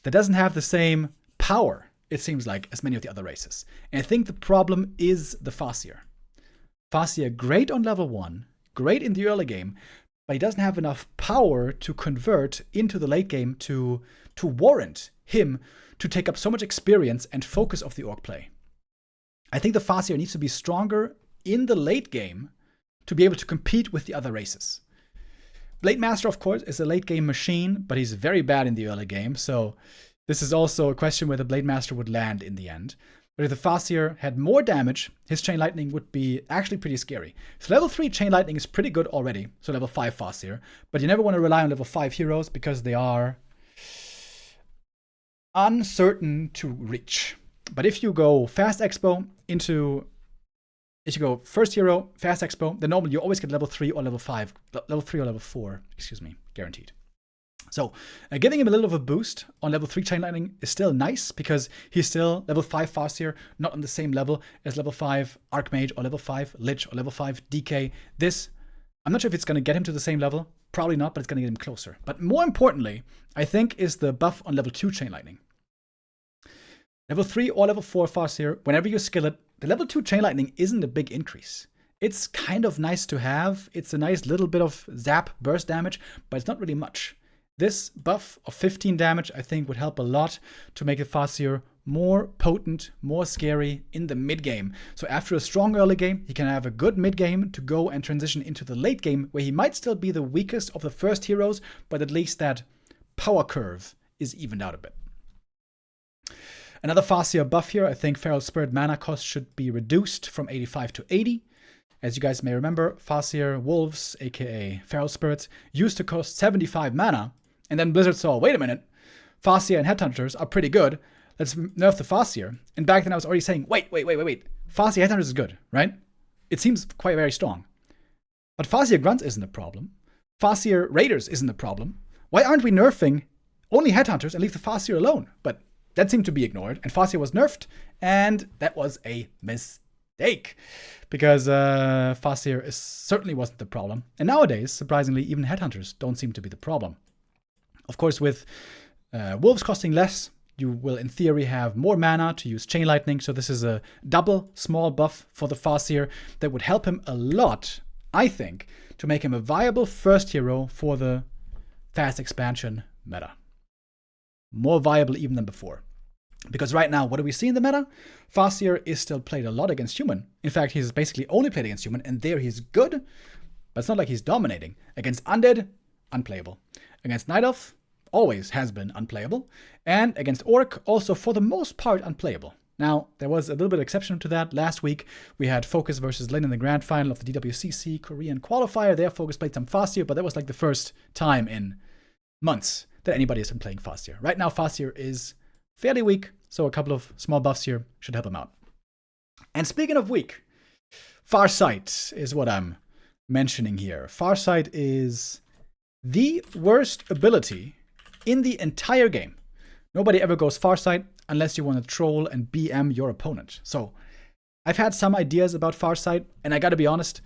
That doesn't have the same power, it seems like, as many of the other races. And I think the problem is the Farseer. Farseer, great on level 1, great in the early game, but he doesn't have enough power to convert into the late game to warrant him to take up so much experience and focus of the Orc play. I think the Farseer needs to be stronger in the late game to be able to compete with the other races. Blade Master, of course, is a late game machine, but he's very bad in the early game, so this is also a question where the Blade Master would land in the end. But if the Farseer had more damage, his Chain Lightning would be actually pretty scary. So level 3 Chain Lightning is pretty good already, so level 5 Farseer, but you never want to rely on level 5 heroes because they are uncertain to reach. But if you go Fast Expo into... If you go first hero, Fast Expo, then normally you always get level 3 or level 5. Level 3 or level 4, excuse me, guaranteed. So, giving him a little of a boost on level 3 Chain Lightning is still nice because he's still level 5 Farseer, not on the same level as level 5 Archmage or level 5 Lich or level 5 DK. This, I'm not sure if it's going to get him to the same level. Probably not, but it's going to get him closer. But more importantly, I think, is the buff on level 2 Chain Lightning. Level 3 or level 4 Farseer, whenever you skill it, the level 2 Chain Lightning isn't a big increase. It's kind of nice to have. It's a nice little bit of zap burst damage, but it's not really much. This buff of 15 damage, I think, would help a lot to make the Farseer more potent, more scary in the mid-game. So after a strong early game, he can have a good mid-game to go and transition into the late game, where he might still be the weakest of the first heroes, but at least that power curve is evened out a bit. Another Farseer buff here, I think Feral Spirit mana cost should be reduced from 85 to 80. As you guys may remember, Farseer Wolves, aka Feral Spirits, used to cost 75 mana, and then Blizzard saw, wait a minute, Farseer and Headhunters are pretty good, let's nerf the Farseer. And back then I was already saying, wait, Farseer Headhunters is good, right? It seems quite very strong. But Farseer Grunts isn't a problem. Farseer Raiders isn't a problem. Why aren't we nerfing only Headhunters and leave the Farseer alone? But that seemed to be ignored, and Farseer was nerfed, and that was a mistake. Because Farseer certainly wasn't the problem. And nowadays, surprisingly, even Headhunters don't seem to be the problem. Of course, with Wolves costing less, you will, in theory, have more mana to use Chain Lightning, so this is a double small buff for the Farseer that would help him a lot, I think, to make him a viable first hero for the fast expansion meta. More viable even than before. Because right now, what do we see in the meta? Farseer is still played a lot against human. In fact, he's basically only played against human, and there he's good, but it's not like he's dominating. Against Undead, unplayable. Against Night Elf, always has been unplayable. And against Orc, also for the most part unplayable. Now, there was a little bit of exception to that. Last week, we had Focus versus Lin in the grand final of the DWCC Korean qualifier. There, Focus played some Farseer, but that was like the first time in months that anybody has been playing Farseer. Right now, Farseer is fairly weak, so a couple of small buffs here should help him out. And speaking of weak, Farsight is what I'm mentioning here. Farsight is the worst ability in the entire game. Nobody ever goes Farsight unless you want to troll and BM your opponent. So I've had some ideas about Farsight, and I gotta be honest,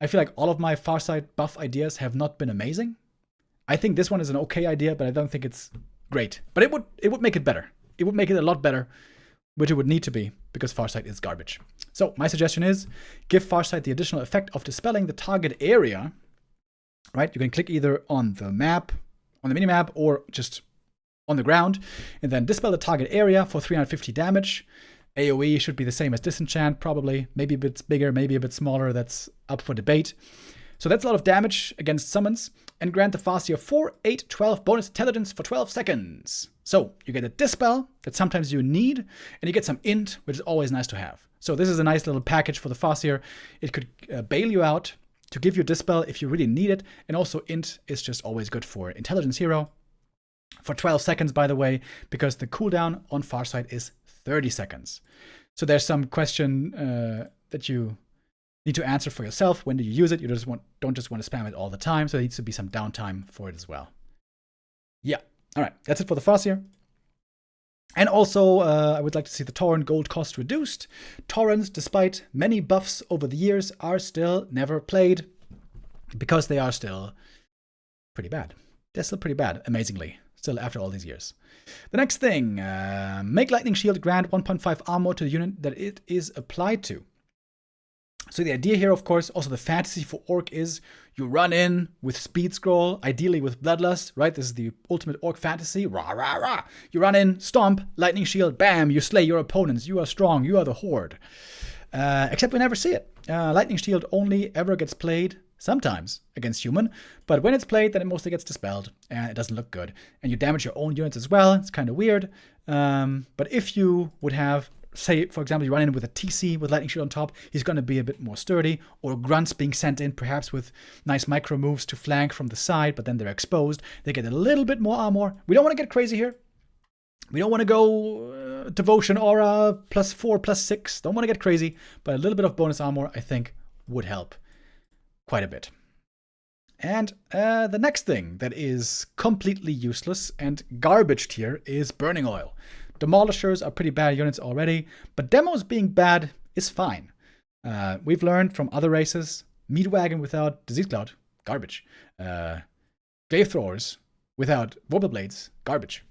I feel like all of my Farsight buff ideas have not been amazing. I think this one is an okay idea, but I don't think it's great. But it would make it better. It would make it a lot better, which it would need to be, because Farsight is garbage. So my suggestion is, give Farsight the additional effect of dispelling the target area. Right? You can click either on the map, on the minimap, or just on the ground, and then dispel the target area for 350 damage. AoE should be the same as disenchant, probably. Maybe a bit bigger, maybe a bit smaller. That's up for debate. So that's a lot of damage against summons, and grant the Farseer 4, 8, 12 bonus intelligence for 12 seconds. So you get a dispel that sometimes you need, and you get some int, which is always nice to have. So this is a nice little package for the Farseer. It could bail you out to give you dispel if you really need it, and also int is just always good for intelligence hero. For 12 seconds, by the way, because the cooldown on Farsight is 30 seconds. So there's some question that you need to answer for yourself. When do you use it? You don't just want to spam it all the time, so there needs to be some downtime for it as well. Yeah, all right, that's it for the Farseer. And also, I would like to see the Tauren gold cost reduced. Taurens, despite many buffs over the years, are still never played because they are still pretty bad. They're still pretty bad, amazingly, still after all these years. The next thing, make Lightning Shield grant 1.5 armor to the unit that it is applied to. So the idea here, of course, also the fantasy for Orc is you run in with Speed Scroll, ideally with Bloodlust, right? This is the ultimate Orc fantasy. Rah, rah, rah. You run in, stomp, Lightning Shield, bam, you slay your opponents. You are strong, you are the Horde. Except we never see it. Lightning Shield only ever gets played sometimes against human, but when it's played, then it mostly gets dispelled, and it doesn't look good. And you damage your own units as well. It's kind of weird. But if you would have, say, for example, you run in with a TC with Lightning Shield on top, he's going to be a bit more sturdy, or grunts being sent in, perhaps with nice micro moves to flank from the side, but then they're exposed. They get a little bit more armor. We don't want to get crazy here. We don't want to go Devotion Aura +4, +6. Don't want to get crazy, but a little bit of bonus armor, I think, would help quite a bit. And the next thing that is completely useless and garbage tier is Burning Oil. Demolishers are pretty bad units already, but demos being bad is fine. We've learned from other races, Meatwagon without Disease Cloud, garbage. Glaive Throwers without Warble Blades, garbage.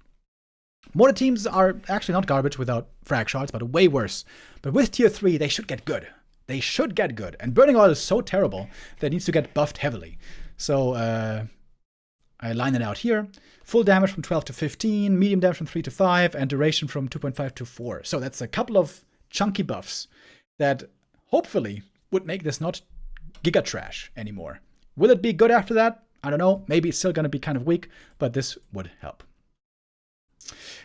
Mortar Teams are actually not garbage without Frag Shards, but way worse. But with tier 3, they should get good. They should get good. And Burning Oil is so terrible that it needs to get buffed heavily. So I line it out here. Full damage from 12 to 15, medium damage from 3 to 5, and duration from 2.5 to 4. So that's a couple of chunky buffs that hopefully would make this not giga trash anymore. Will it be good after that? I don't know. Maybe it's still going to be kind of weak, but this would help.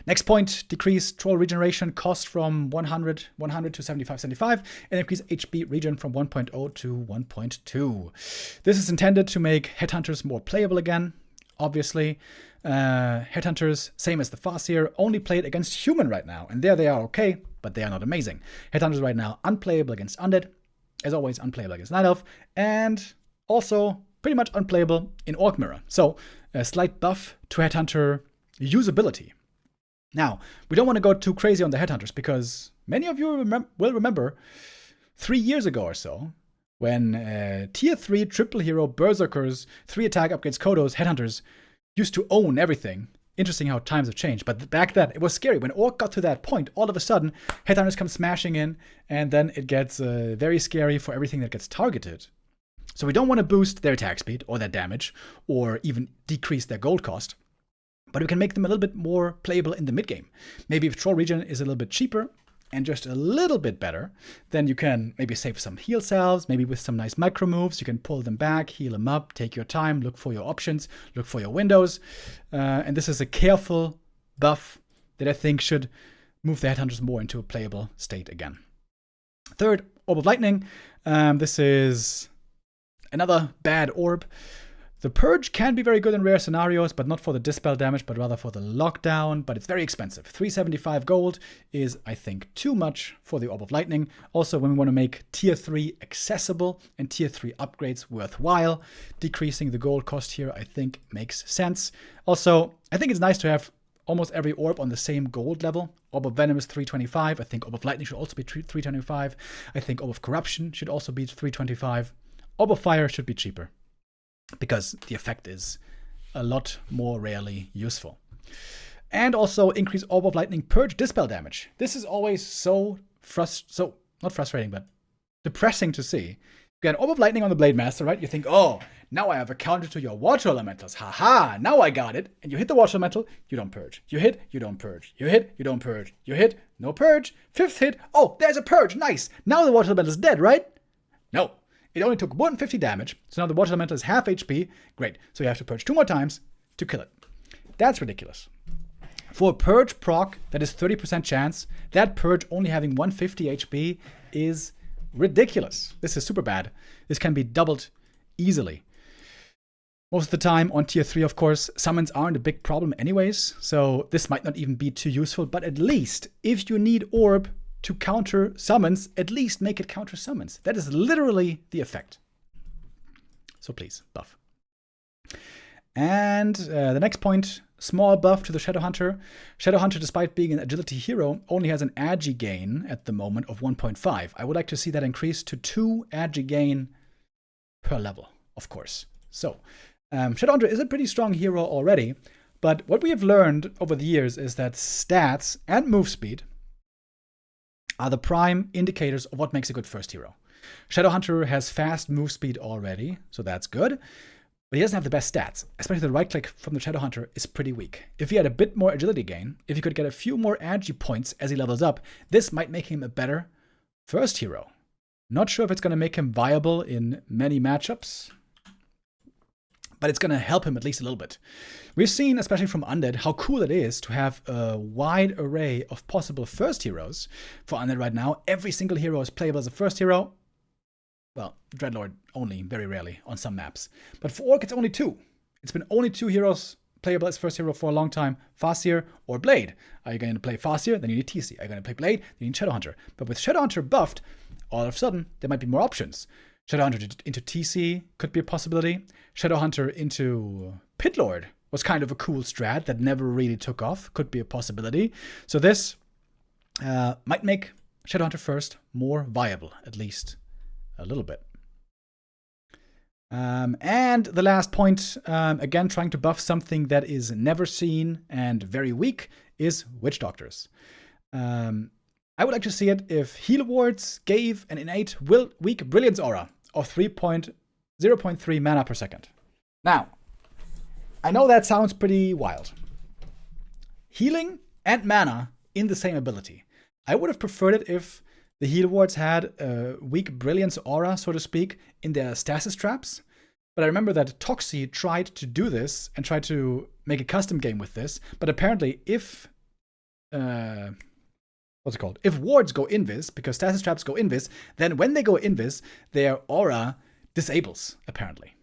Next point, decrease troll regeneration cost from 100 to 75, and increase HP regen from 1.0 to 1.2. This is intended to make Headhunters more playable again, obviously. Headhunters, same as the Farseer, only played against human right now, and there they are okay, but they are not amazing. Headhunters right now unplayable against Undead, as always unplayable against Night Elf, and also pretty much unplayable in Orc Mirror. So a slight buff to Headhunter usability. Now, we don't want to go too crazy on the Headhunters, because many of you will remember 3 years ago or so, when tier 3 triple hero Berserkers, 3 attack upgrades Kodos, Headhunters used to own everything. Interesting how times have changed, but back then it was scary. When Orc got to that point, all of a sudden, Headhunters come smashing in, and then it gets very scary for everything that gets targeted. So we don't want to boost their attack speed, or their damage, or even decrease their gold cost. But we can make them a little bit more playable in the mid-game. Maybe if Troll Regen is a little bit cheaper and just a little bit better, then you can maybe save some heal salves, maybe with some nice micro moves, you can pull them back, heal them up, take your time, look for your options, look for your windows. And this is a careful buff that I think should move the Headhunters more into a playable state again. Third, Orb of Lightning. This is another bad orb. The Purge can be very good in rare scenarios, but not for the dispel damage, but rather for the lockdown. But it's very expensive. 375 gold is, I think, too much for the Orb of Lightning. Also, when we want to make tier 3 accessible and tier 3 upgrades worthwhile, decreasing the gold cost here, I think, makes sense. Also, I think it's nice to have almost every orb on the same gold level. Orb of Venom is 325. I think Orb of Lightning should also be 325. I think Orb of Corruption should also be 325. Orb of Fire should be cheaper because the effect is a lot more rarely useful. And also increase Orb of Lightning Purge Dispel damage. This is always so not frustrating, but depressing to see. You get an Orb of Lightning on the Blade Master, right? You think, oh, now I have a counter to your Water Elementals. Haha, now I got it. And you hit the Water Elemental, you don't purge. You hit, you don't purge. You hit, you don't purge. You hit, no purge. 5th hit, oh, there's a purge, nice. Now the Water Elemental is dead, right? No. It only took 150 damage, so now the Water Elemental is half HP. Great, so you have to purge 2 more times to kill it. That's ridiculous. For a purge proc that is 30% chance, that purge only having 150 HP is ridiculous. This is super bad. This can be doubled easily. Most of the time on tier 3, of course, summons aren't a big problem anyways, so this might not even be too useful, but at least if you need orb to counter summons, at least make it counter summons. That is literally the effect. So please, buff. And the next point, small buff to the Shadowhunter. Shadowhunter, despite being an agility hero, only has an agi gain at the moment of 1.5. I would like to see that increase to 2 agi gain per level, of course. So, Shadowhunter is a pretty strong hero already, but what we have learned over the years is that stats and move speed are the prime indicators of what makes a good first hero. Shadowhunter has fast move speed already, so that's good. But he doesn't have the best stats, especially the right click from the Shadowhunter is pretty weak. If he had a bit more agility gain, if he could get a few more agi points as he levels up, this might make him a better first hero. Not sure if it's going to make him viable in many matchups, but it's going to help him at least a little bit. We've seen, especially from Undead, how cool it is to have a wide array of possible first heroes. For Undead right now, every single hero is playable as a first hero. Well, Dreadlord only, very rarely, on some maps. But for Orc, it's only 2. It's been only 2 heroes playable as first hero for a long time, Farseer or Blade. Are you going to play Farseer? Then you need TC. Are you going to play Blade? Then you need Shadowhunter. But with Shadowhunter buffed, all of a sudden, there might be more options. Shadowhunter into TC could be a possibility. Shadowhunter into Pitlord was kind of a cool strat that never really took off. Could be a possibility. So this might make Shadowhunter first more viable, at least a little bit. And the last point, again, trying to buff something that is never seen and very weak, is Witch Doctors. I would like to see it if Heal Wards gave an innate weak Brilliance Aura of 0.3 mana per second. Now, I know that sounds pretty wild. Healing and mana in the same ability. I would have preferred it if the Heal Wards had a weak Brilliance Aura, so to speak, in their stasis traps. But I remember that Toxie tried to do this and tried to make a custom game with this. But apparently, if if wards go invis, because stasis traps go invis, then when they go invis, their aura disables, apparently.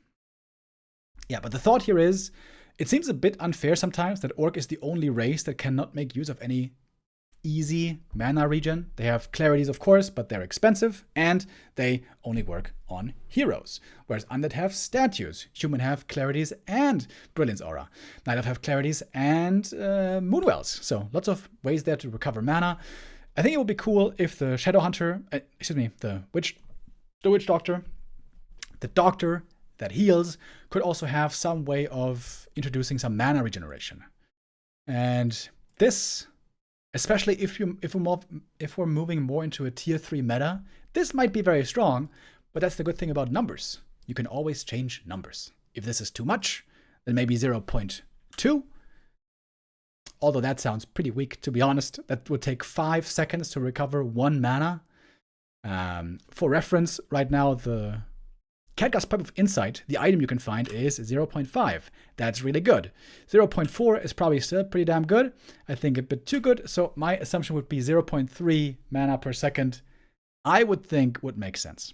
Yeah, but the thought here is, it seems a bit unfair sometimes that Orc is the only race that cannot make use of any easy mana regen. They have clarities, of course, but they're expensive, and they only work on heroes. Whereas Undead have statues, Human have clarities and Brilliance Aura. Night Elf have clarities and Moonwells. So lots of ways there to recover mana. I think it would be cool if the Shadowhunter, the Witch Doctor, the Doctor that heals, could also have some way of introducing some mana regeneration. And this, especially if we're moving more into a tier 3 meta, this might be very strong, but that's the good thing about numbers. You can always change numbers. If this is too much, then maybe 0.2. Although that sounds pretty weak, to be honest. That would take 5 seconds to recover 1 mana. For reference, right now, the Khadgar's Pipe of Insight, the item you can find, is 0.5. That's really good. 0.4 is probably still pretty damn good. I think a bit too good, so my assumption would be 0.3 mana per second. I would think would make sense.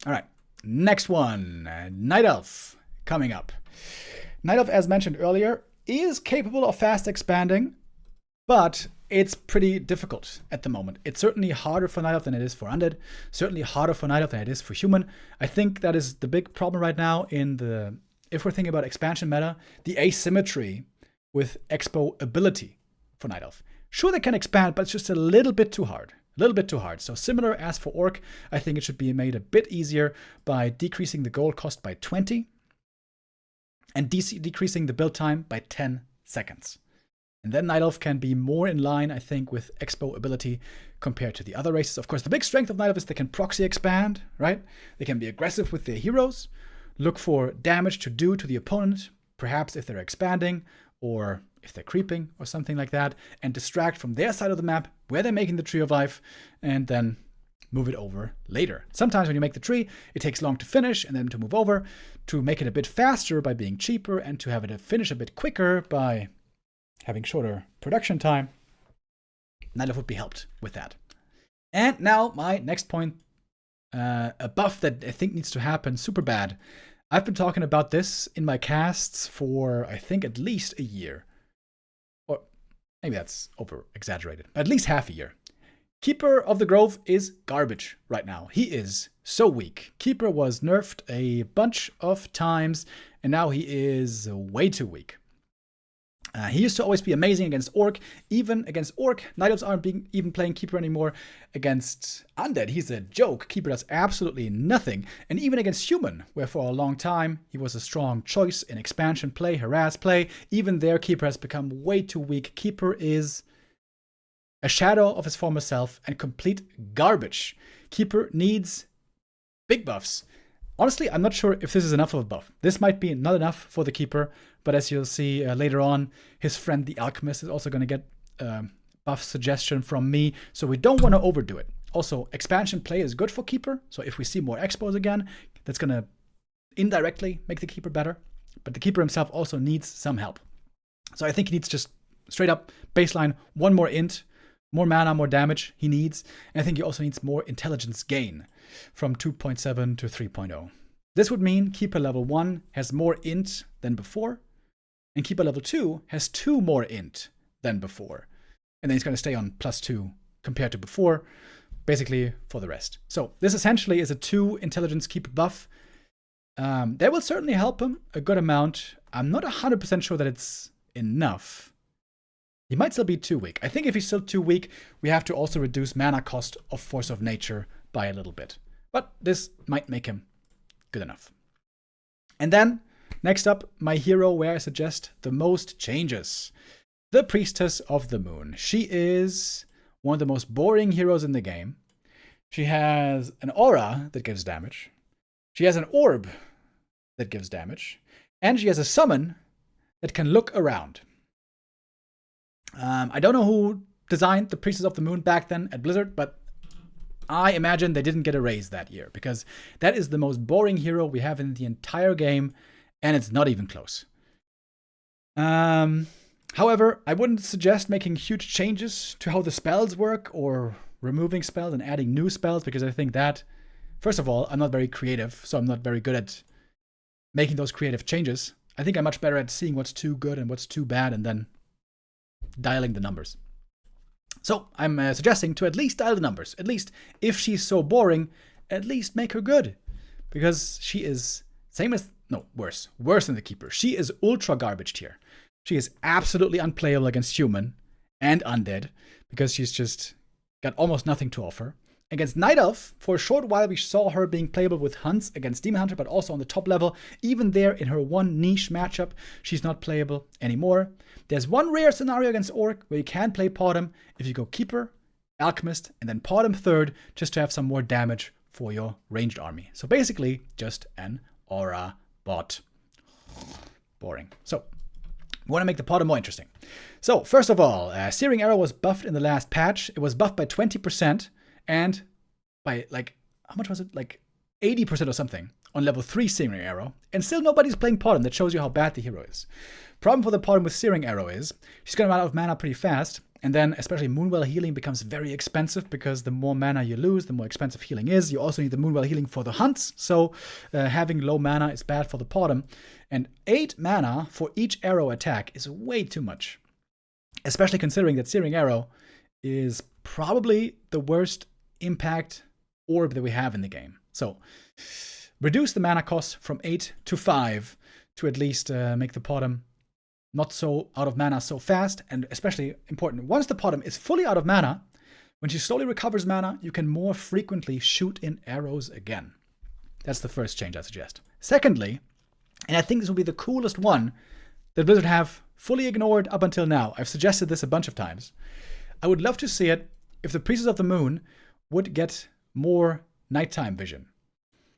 All right, next one. Night Elf coming up. Night Elf, as mentioned earlier, is capable of fast expanding, but it's pretty difficult at the moment. It's certainly harder for Night Elf than it is for Undead. Certainly harder for Night Elf than it is for Human. I think that is the big problem right now if we're thinking about expansion meta, the asymmetry with Expo ability for Night Elf. Sure, they can expand, but it's just a little bit too hard. A little bit too hard. So similar as for Orc, I think it should be made a bit easier by decreasing the gold cost by 20 and decreasing the build time by 10 seconds. And then Night Elf can be more in line, I think, with Expo ability compared to the other races. Of course, the big strength of Night Elf is they can proxy expand, right? They can be aggressive with their heroes, look for damage to do to the opponent, perhaps if they're expanding or if they're creeping or something like that, and distract from their side of the map where they're making the Tree of Life, and then move it over later. Sometimes when you make the tree, it takes long to finish and then to move over, to make it a bit faster by being cheaper, and to have it finish a bit quicker by having shorter production time. Night Elf would be helped with that. And now my next point, a buff that I think needs to happen super bad. I've been talking about this in my casts for, I think, at least a year. Or maybe that's over-exaggerated, but at least half a year. Keeper of the Grove is garbage right now. He is so weak. Keeper was nerfed a bunch of times, and now he is way too weak. He used to always be amazing against Orc. Even against Orc, Night Elves aren't even playing Keeper anymore. Against Undead, he's a joke. Keeper does absolutely nothing. And even against Human, where for a long time he was a strong choice in expansion play, harass play, even there Keeper has become way too weak. Keeper is a shadow of his former self and complete garbage. Keeper needs big buffs. Honestly, I'm not sure if this is enough of a buff. This might be not enough for the Keeper, but as you'll see later on, his friend the Alchemist is also going to get buff suggestion from me, so we don't want to overdo it. Also, expansion play is good for Keeper, so if we see more expos again, that's going to indirectly make the Keeper better, but the Keeper himself also needs some help. So I think he needs just straight up baseline, one more int, more mana, more damage he needs, and I think he also needs more intelligence gain from 2.7 to 3.0. This would mean Keeper level 1 has more int than before, and Keeper level 2 has 2 more int than before. And then he's going to stay on +2 compared to before, basically for the rest. So this essentially is a 2 intelligence Keeper buff. That will certainly help him a good amount. I'm not 100% sure that it's enough. He might still be too weak. I think if he's still too weak, we have to also reduce mana cost of Force of Nature by a little bit. But this might make him good enough. And then, next up, my hero where I suggest the most changes. The Priestess of the Moon. She is one of the most boring heroes in the game. She has an aura that gives damage. She has an orb that gives damage. And she has a summon that can look around. I don't know who designed the Priestess of the Moon back then at Blizzard, but I imagine they didn't get a raise that year, because that is the most boring hero we have in the entire game, and it's not even close. However, I wouldn't suggest making huge changes to how the spells work, or removing spells and adding new spells, because I think that, first of all, I'm not very creative, so I'm not very good at making those creative changes. I think I'm much better at seeing what's too good and what's too bad, and then dialing the numbers. So I'm suggesting to at least dial the numbers. At least if she's so boring, at least make her good. Because she is worse than the Keeper. She is ultra garbage tier. She is absolutely unplayable against Human and Undead, because she's just got almost nothing to offer. Against Night Elf, for a short while we saw her being playable with Hunts against Demon Hunter, but also on the top level. Even there, in her one niche matchup, she's not playable anymore. There's one rare scenario against Orc where you can play Podem if you go Keeper, Alchemist, and then Podem third, just to have some more damage for your ranged army. So basically, just an aura bot. Boring. So, we want to make the Podem more interesting. So, first of all, Searing Arrow was buffed in the last patch. It was buffed by 20%. And by, how much was it? 80% or something on level 3 Searing Arrow. And still nobody's playing Podem. That shows you how bad the hero is. Problem for the Podem with Searing Arrow is she's going to run out of mana pretty fast. And then especially Moonwell healing becomes very expensive, because the more mana you lose, the more expensive healing is. You also need the Moonwell healing for the hunts. So having low mana is bad for the Podem. And 8 mana for each arrow attack is way too much. Especially considering that Searing Arrow is probably the worst impact orb that we have in the game. So reduce the mana cost from 8 to 5 to at least make the Podem not so out of mana so fast, and especially important, once the Potom is fully out of mana, when she slowly recovers mana, you can more frequently shoot in arrows again. That's the first change I suggest. Secondly, and I think this will be the coolest one that Blizzard have fully ignored up until now. I've suggested this a bunch of times. I would love to see it if the Priestess of the Moon would get more nighttime vision.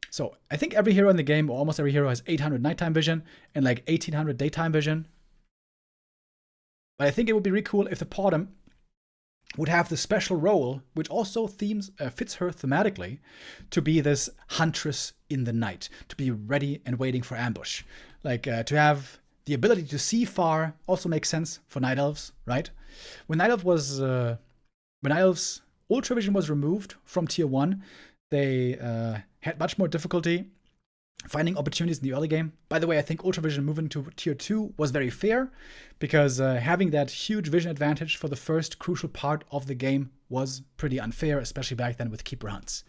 So I think every hero in the game, or almost every hero, has 800 nighttime vision and like 1800 daytime vision. But I think it would be really cool if the Potom would have the special role, which also fits her thematically, to be this huntress in the night, to be ready and waiting for ambush. Like, to have the ability to see far also makes sense for Night Elves, right? When Night Elves Ultra Vision was removed from Tier 1, they had much more difficulty finding opportunities in the early game. By the way, I think Ultra Vision moving to Tier 2 was very fair, because having that huge vision advantage for the first crucial part of the game was pretty unfair, especially back then with Keeper hunts.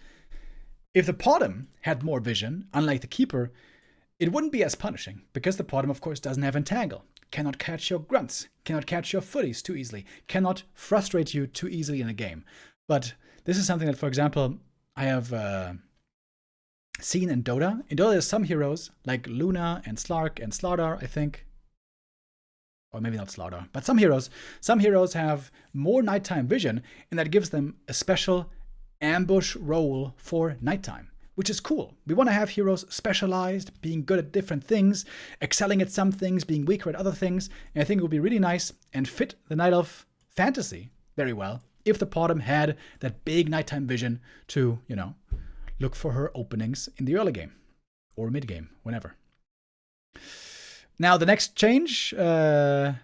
If the Potom had more vision, unlike the Keeper, it wouldn't be as punishing, because the Potom, of course, doesn't have Entangle, cannot catch your grunts, cannot catch your footies too easily, cannot frustrate you too easily in a game. But this is something that, for example, I have seen in Dota. In Dota, there's some heroes, like Luna and Slark and Slardar, I think. Or maybe not Slardar, but some heroes have more nighttime vision, and that gives them a special ambush role for nighttime, which is cool. We want to have heroes specialized, being good at different things, excelling at some things, being weaker at other things, and I think it would be really nice and fit the Night Elf fantasy very well if the Potom had that big nighttime vision to, look for her openings in the early game or mid game, whenever. Now, the next change, I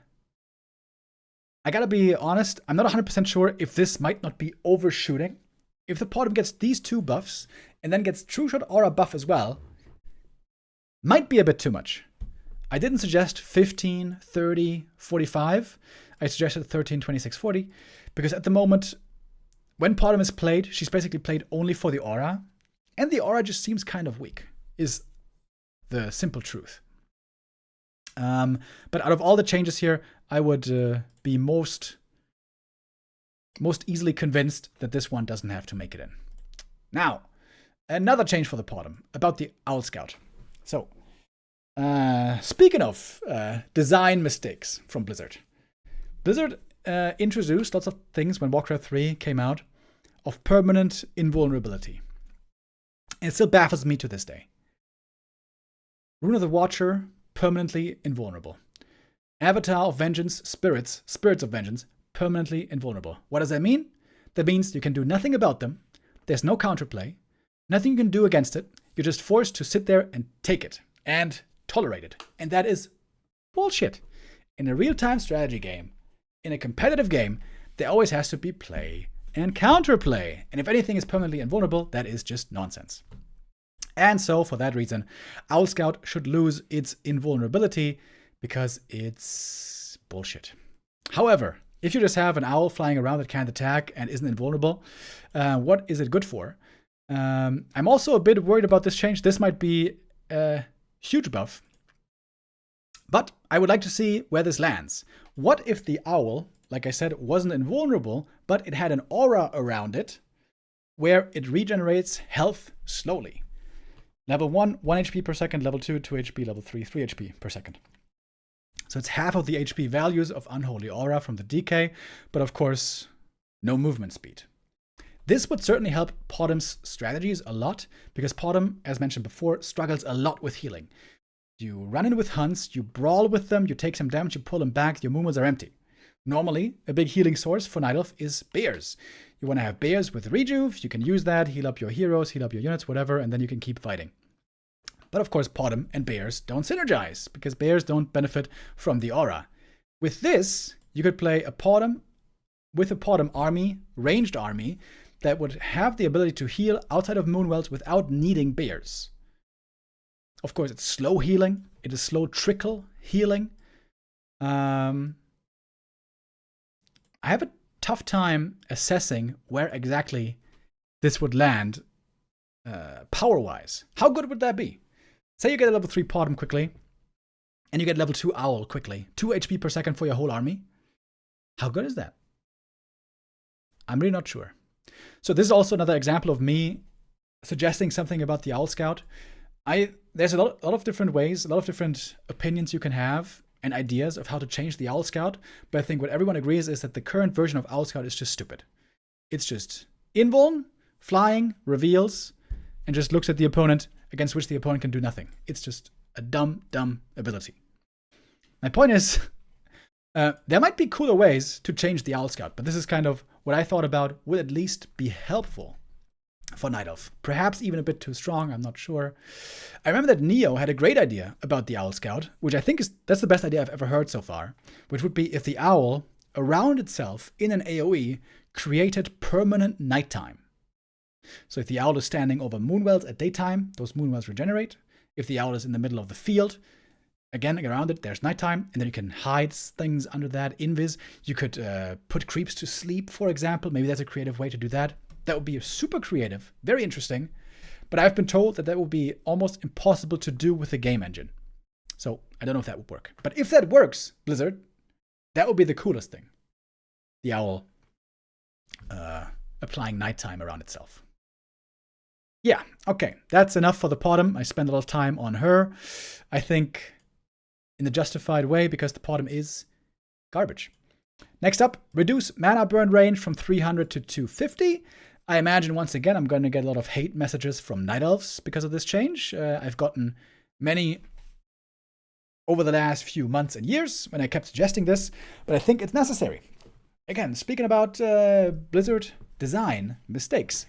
gotta be honest, I'm not 100% sure if this might not be overshooting. If the Potom gets these two buffs and then gets True Shot Aura buff as well, might be a bit too much. I didn't suggest 15, 30, 45. I suggested 13, 26, 40, because at the moment, when Potom is played, she's basically played only for the aura, and the aura just seems kind of weak, is the simple truth. But out of all the changes here, I would be most easily convinced that this one doesn't have to make it in. Now, another change for the Potom, about the Owl Scout. So, speaking of design mistakes from Blizzard, Blizzard introduced lots of things when Warcraft 3 came out of permanent invulnerability. And it still baffles me to this day. Rune of the Watcher, permanently invulnerable. Avatar of Vengeance, Spirits of Vengeance, permanently invulnerable. What does that mean? That means you can do nothing about them. There's no counterplay. Nothing you can do against it. You're just forced to sit there and take it and tolerate it. And that is bullshit. In a real-time strategy game, in a competitive game, there always has to be play and counterplay. And if anything is permanently invulnerable, that is just nonsense. And so, for that reason, Owl Scout should lose its invulnerability because it's bullshit. However, if you just have an owl flying around that can't attack and isn't invulnerable, what is it good for? I'm also a bit worried about this change. This might be a huge buff. But I would like to see where this lands. What if the owl, like I said, wasn't invulnerable, but it had an aura around it where it regenerates health slowly? Level 1, 1 HP per second. Level 2, 2 HP. Level 3, 3 HP per second. So it's half of the HP values of Unholy Aura from the DK, but of course, no movement speed. This would certainly help Potom's strategies a lot, because Potom, as mentioned before, struggles a lot with healing. You run in with hunts, you brawl with them, you take some damage, you pull them back, your movements are empty. Normally, a big healing source for Night Elf is bears. You want to have bears with rejuve, you can use that, heal up your heroes, heal up your units, whatever, and then you can keep fighting. But of course, Potom and bears don't synergize, because bears don't benefit from the aura. With this, you could play a Potom with a Potom army, ranged army, that would have the ability to heal outside of Moonwells without needing bears. Of course, it's slow healing. It is slow trickle healing. I have a tough time assessing where exactly this would land power-wise. How good would that be? Say you get a level 3 Potom quickly. and you get level 2 Owl quickly. 2 HP per second for your whole army. How good is that? I'm really not sure. So this is also another example of me suggesting something about the Owl Scout. There's a lot of different ways, a lot of different opinions you can have and ideas of how to change the Owl Scout, but I think what everyone agrees is that the current version of Owl Scout is just stupid. It's just invuln, flying, reveals, and just looks at the opponent, against which the opponent can do nothing. It's just a dumb ability. My point is, there might be cooler ways to change the Owl Scout, but this is kind of what I thought about would at least be helpful for Night Elf. Perhaps even a bit too strong, I'm not sure. I remember that Neo had a great idea about the Owl Scout, which I think that's the best idea I've ever heard so far, which would be if the owl, around itself in an AoE, created permanent nighttime. So if the owl is standing over moonwells at daytime, those moonwells regenerate. If the owl is in the middle of the field, again, around it, there's nighttime, and then you can hide things under that invis. You could put creeps to sleep, for example. Maybe that's a creative way to do that. That would be super creative, very interesting. But I've been told that would be almost impossible to do with the game engine. So I don't know if that would work. But if that works, Blizzard, that would be the coolest thing. The owl applying nighttime around itself. Yeah, okay, that's enough for the Potom. I spent a lot of time on her. I think in the justified way, because the Potom is garbage. Next up, reduce mana burn range from 300 to 250. I imagine, once again, I'm going to get a lot of hate messages from Night Elves because of this change. I've gotten many over the last few months and years when I kept suggesting this, but I think it's necessary. Again, speaking about Blizzard design mistakes.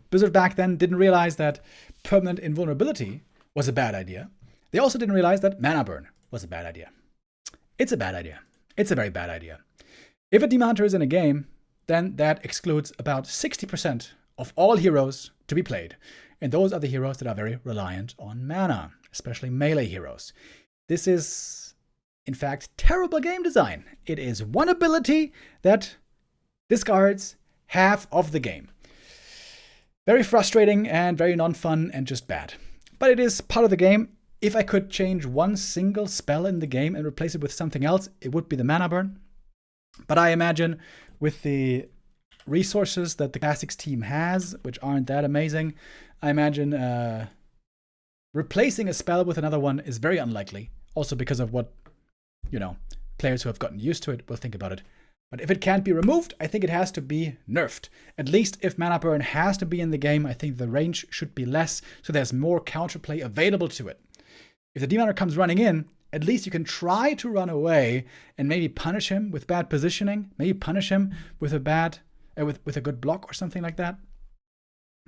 Blizzard back then didn't realize that permanent invulnerability was a bad idea. They also didn't realize that mana burn was a bad idea. It's a bad idea. It's a very bad idea. If a Demon Hunter is in a game, then that excludes about 60% of all heroes to be played. And those are the heroes that are very reliant on mana, especially melee heroes. This is, in fact, terrible game design. It is one ability that discards half of the game. Very frustrating and very non-fun and just bad. But it is part of the game. If I could change one single spell in the game and replace it with something else, it would be the mana burn. But I imagine with the resources that the Classics team has, which aren't that amazing, I imagine replacing a spell with another one is very unlikely. Also because of what, players who have gotten used to it will think about it. But if it can't be removed, I think it has to be nerfed. At least if mana burn has to be in the game, I think the range should be less, so there's more counterplay available to it. If the Demon Hunter comes running in, at least you can try to run away and maybe punish him with bad positioning, maybe punish him with with a good block or something like that.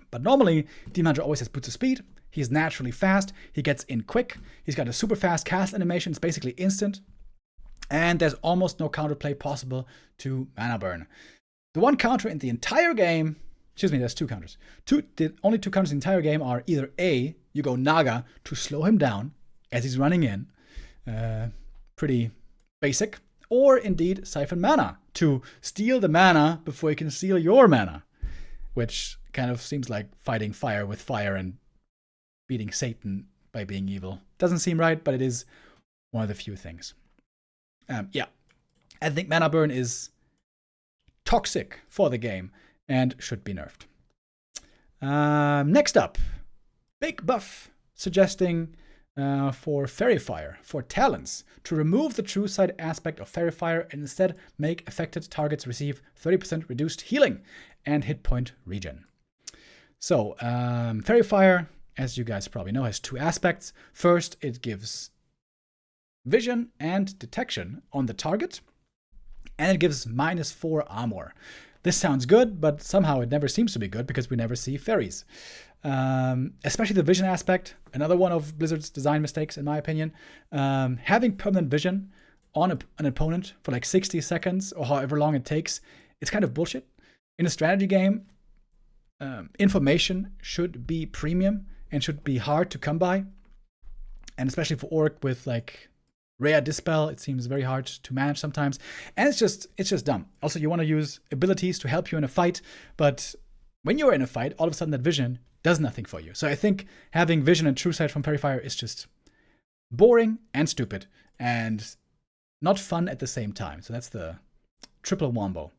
But normally, Demon Hunter always has boots of speed. He's naturally fast. He gets in quick. He's got a super fast cast animation. It's basically instant. And there's almost no counterplay possible to mana burn. The one counter in the entire game, there's two counters. The only two counters in the entire game are either A, you go Naga to slow him down as he's running in, pretty basic, or indeed Siphon Mana to steal the mana before he can steal your mana, which kind of seems like fighting fire with fire and beating Satan by being evil. Doesn't seem right, but it is one of the few things. I think mana burn is toxic for the game and should be nerfed. Next up, big buff suggesting for Fairy Fire, for talents, to remove the true sight aspect of Fairy Fire and instead make affected targets receive 30% reduced healing and hit point regen. So, Fairy Fire, as you guys probably know, has two aspects. First, it gives vision and detection on the target, and it gives -4 armor. This sounds good, but somehow it never seems to be good because we never see fairies. Especially the vision aspect, another one of Blizzard's design mistakes, in my opinion. Having permanent vision on an opponent for like 60 seconds or however long it takes, it's kind of bullshit. In a strategy game, information should be premium and should be hard to come by. And especially for Orc with like rare dispel, it seems very hard to manage sometimes. And it's just dumb. Also, you want to use abilities to help you in a fight, but when you're in a fight, all of a sudden that vision does nothing for you. So I think having vision and true sight from Fairy Fire is just boring and stupid and not fun at the same time. So that's the triple wombo.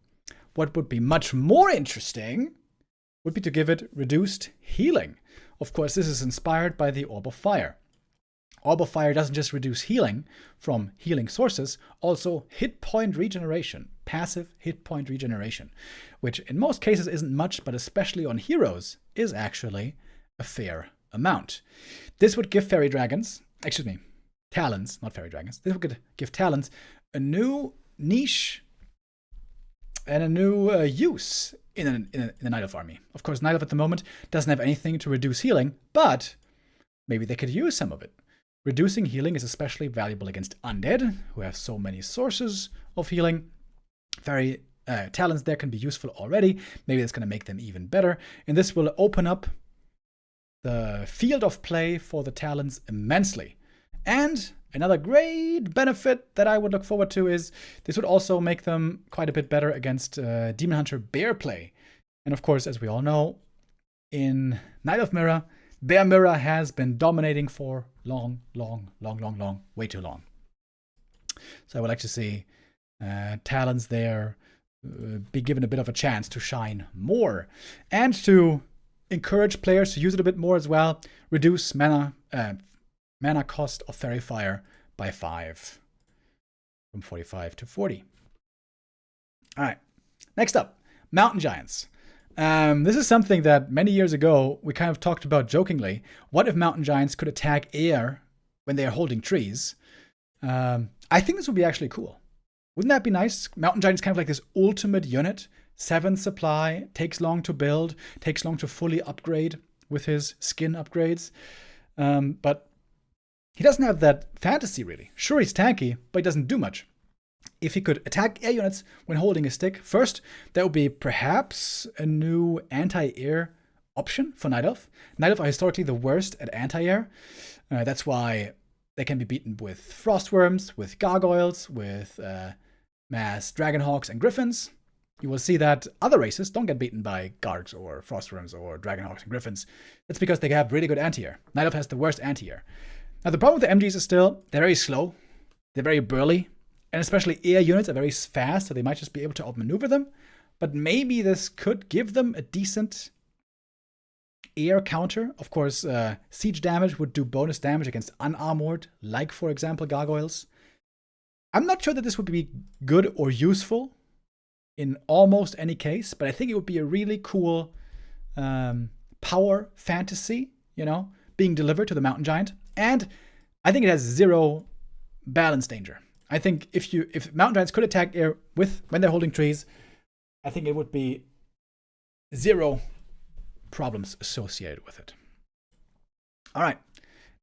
What would be much more interesting would be to give it reduced healing. Of course, this is inspired by the Orb of Fire. Orb of Fire doesn't just reduce healing from healing sources, also hit point regeneration, passive hit point regeneration, which in most cases isn't much, but especially on heroes is actually a fair amount. This would give Talons, not fairy dragons. This would give Talons a new niche and a new use in the Night Elf army. Of course, Night Elf at the moment doesn't have anything to reduce healing, but maybe they could use some of it. Reducing healing is especially valuable against Undead, who have so many sources of healing. Talons there can be useful already. Maybe that's going to make them even better. And this will open up the field of play for the Talons immensely. And another great benefit that I would look forward to is this would also make them quite a bit better against Demon Hunter Bear play. And of course, as we all know, in Night of Mirror, Bear Mirror has been dominating for long, way too long. So I would like to see Talons there be given a bit of a chance to shine more and to encourage players to use it a bit more as well. Reduce mana cost of Fairy Fire by 5 from 45 to 40. All right, next up, Mountain Giants. This is something that many years ago we kind of talked about jokingly. What if Mountain Giants could attack air when they are holding trees? I think this would be actually cool. Wouldn't that be nice? Mountain Giant is kind of like this ultimate unit. 7 supply, takes long to build, takes long to fully upgrade with his skin upgrades. But he doesn't have that fantasy, really. Sure, he's tanky, but he doesn't do much. If he could attack air units when holding a stick, first, that would be perhaps a new anti-air option for Night Elf. Night Elf are historically the worst at anti-air. That's why they can be beaten with Frostworms, with Gargoyles, with mass Dragonhawks and Griffins. You will see that other races don't get beaten by Gargs or Frostworms or Dragonhawks and Griffins. That's because they have really good anti-air. Night Elf has the worst anti-air. Now, the problem with the MGs is still they're very slow, they're very burly, and especially air units are very fast, so they might just be able to outmaneuver them. But maybe this could give them a decent air counter. Of course, siege damage would do bonus damage against unarmored, like, for example, Gargoyles. I'm not sure that this would be good or useful in almost any case, but I think it would be a really cool power fantasy, being delivered to the Mountain Giant. And I think it has 0 balance danger. I think if Mountain Giants could attack air when they're holding trees, I think it would be 0 problems associated with it. All right,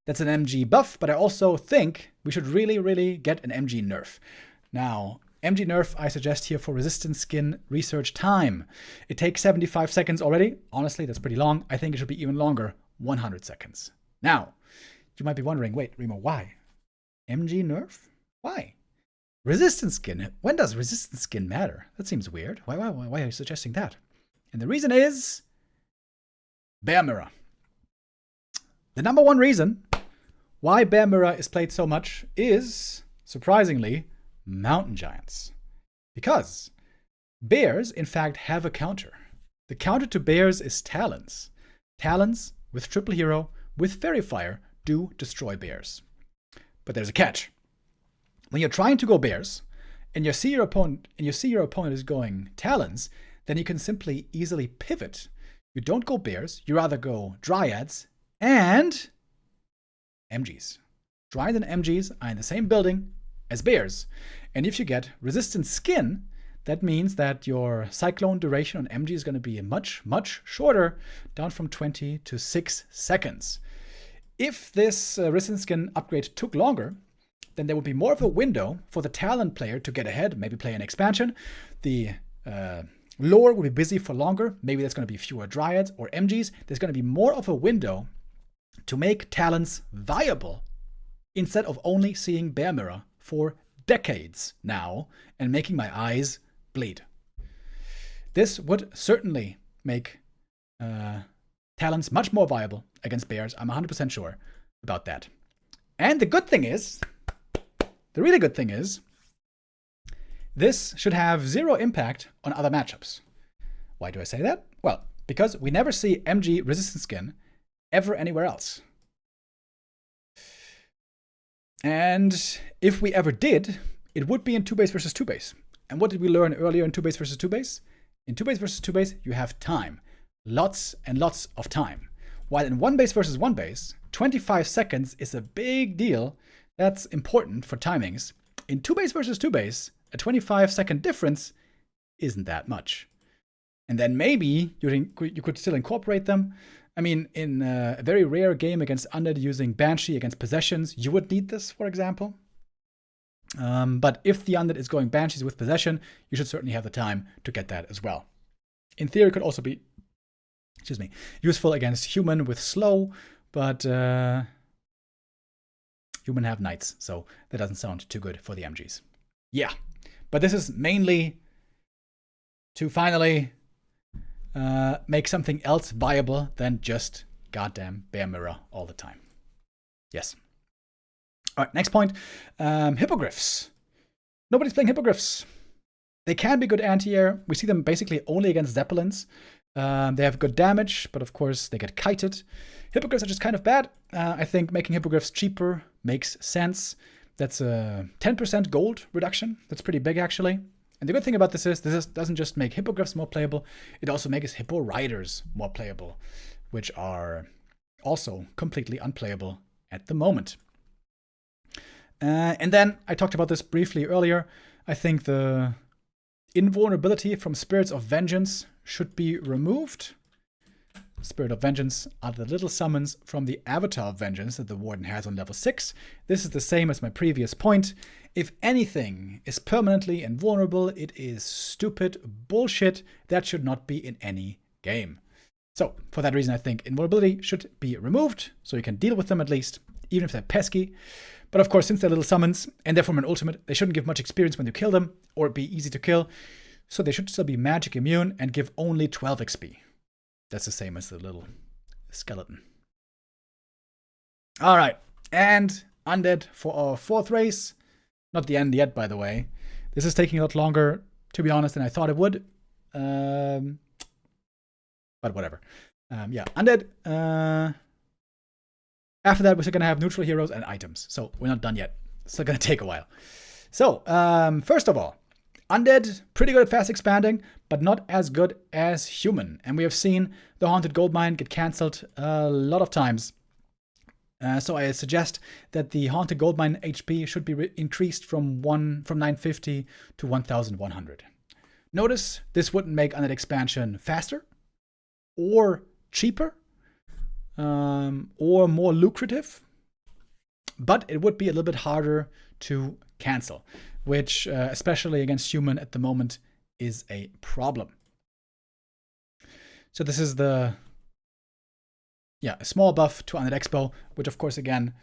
that's an MG buff, but I also think we should really get an MG nerf. Now, MG nerf I suggest here for resistance skin research time. It takes 75 seconds already. Honestly, that's pretty long. I think it should be even longer, 100 seconds. Now, you might be wondering, wait, Remo, why? MG nerf? Why? Resistance skin. When does resistance skin matter? That seems weird. Why are you suggesting that? And the reason is Bear Mirror. The number one reason why Bear Mirror is played so much is, surprisingly, Mountain Giants. Because bears, in fact, have a counter. The counter to bears is Talons. Talons, with triple hero, with Fairy Fire, do destroy bears. But there's a catch. When you're trying to go bears, and you see your opponent is going Talons, then you can simply easily pivot. You don't go bears, you rather go Dryads and MGs. Dryads and MGs are in the same building as bears. And if you get resistant skin, that means that your cyclone duration on MG is going to be much shorter, down from 20 to 6 seconds. If this resistant skin upgrade took longer, then there would be more of a window for the Talon player to get ahead, maybe play an expansion. The lore will be busy for longer. Maybe there's going to be fewer Dryads or MGs. There's going to be more of a window to make Talons viable instead of only seeing Bear Mirror for decades now and making my eyes bleed. This would certainly make Talons much more viable against bears. I'm 100% sure about that. And the good thing is, the really good thing is, this should have zero impact on other matchups. Why do I say that? Well, because we never see MG resistance skin ever anywhere else. And if we ever did, it would be in 2-base versus 2-base. And what did we learn earlier in 2-base versus 2-base? In 2-base versus 2-base, you have time. Lots and lots of time. While in 1-base versus 1-base, 25 seconds is a big deal. That's important for timings. In 2-base versus 2-base, a 25-second difference isn't that much. And then maybe you could still incorporate them. I mean, in a very rare game against Undead using Banshee against Possessions, you would need this, for example. But if the Undead is going Banshees with Possession, you should certainly have the time to get that as well. In theory, it could also be, useful against Human with Slow, but Human have Knights, so that doesn't sound too good for the MGs. Yeah, but this is mainly to finally make something else viable than just goddamn Bear Mirror all the time. Yes. All right, next point. Hippogriffs. Nobody's playing Hippogriffs. They can be good anti-air. We see them basically only against Zeppelins. They have good damage, but of course they get kited. Hippogriffs are just kind of bad. I think making Hippogriffs cheaper makes sense. That's a 10% gold reduction. That's pretty big, actually. And the good thing about this is doesn't just make Hippogriffs more playable, it also makes Hippo Riders more playable, which are also completely unplayable at the moment. And then, I talked about this briefly earlier, I think the invulnerability from Spirits of Vengeance should be removed. Spirit of Vengeance are the little summons from the Avatar of Vengeance that the Warden has on level 6. This is the same as my previous point. If anything is permanently invulnerable, it is stupid bullshit that should not be in any game. So, for that reason, I think invulnerability should be removed, so you can deal with them at least, even if they're pesky. But of course, since they're little summons, and they're from an ultimate, they shouldn't give much experience when you kill them, or be easy to kill, so they should still be magic immune and give only 12 XP. That's the same as the little skeleton. Alright, and Undead for our 4th race. Not the end yet, by the way. This is taking a lot longer, to be honest, than I thought it would. But whatever. Yeah, Undead. After that, we're still going to have neutral heroes and items. So we're not done yet. It's still going to take a while. So, first of all, Undead, pretty good at fast expanding, but not as good as Human. And we have seen the Haunted Goldmine get cancelled a lot of times. So I suggest that the Haunted Goldmine HP should be increased from 950 to 1100. Notice this wouldn't make Undead expansion faster, or cheaper, or more lucrative, but it would be a little bit harder to cancel, which, especially against Human at the moment, is a problem. So this is a small buff to Undead Expo, which of course again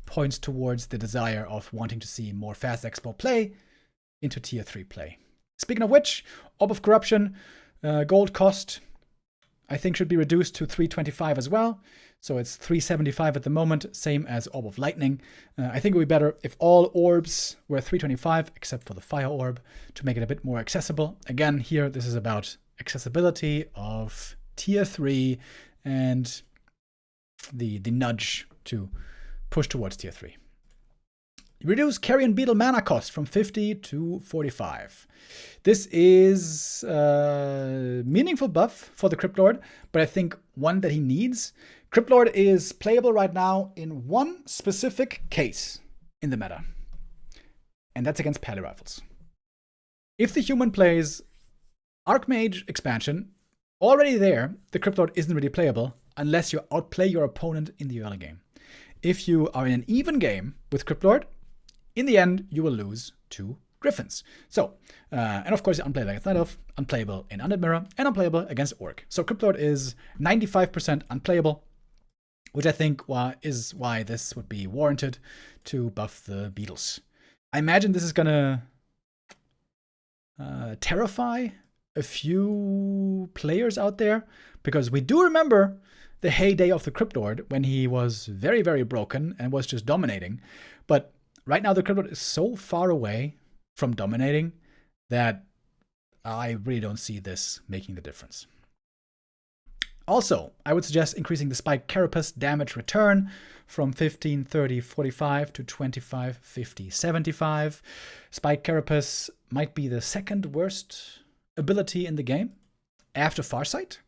points towards the desire of wanting to see more fast Expo play into tier 3 play. Speaking of which, Orb of Corruption, gold cost, I think should be reduced to 325 as well. So it's 375 at the moment, same as Orb of Lightning. I think it would be better if all orbs were 325, except for the Fire Orb, to make it a bit more accessible. Again, here, this is about accessibility of tier 3 and the nudge to push towards tier 3. Reduce Carrion Beetle mana cost from 50 to 45. This is a meaningful buff for the Crypt Lord, but I think one that he needs. Crypt Lord is playable right now in one specific case in the meta, and that's against Pally Rifles. If the Human plays Archmage expansion, already there, the Crypt Lord isn't really playable unless you outplay your opponent in the early game. If you are in an even game with Crypt Lord, in the end, you will lose to Griffins. So, and of course, unplayable against Night Elf, unplayable in Undead Mirror, and unplayable against Orc. So Crypt Lord is 95% unplayable, which I think is why this would be warranted to buff the Beetles. I imagine this is gonna terrify a few players out there, because we do remember the heyday of the Crypt Lord when he was very, very broken and was just dominating. But right now the Crypt Lord is so far away from dominating that I really don't see this making the difference. Also, I would suggest increasing the Spike Carapace damage return from 15, 30, 45 to 25, 50, 75. Spike Carapace might be the second worst ability in the game after Farsight.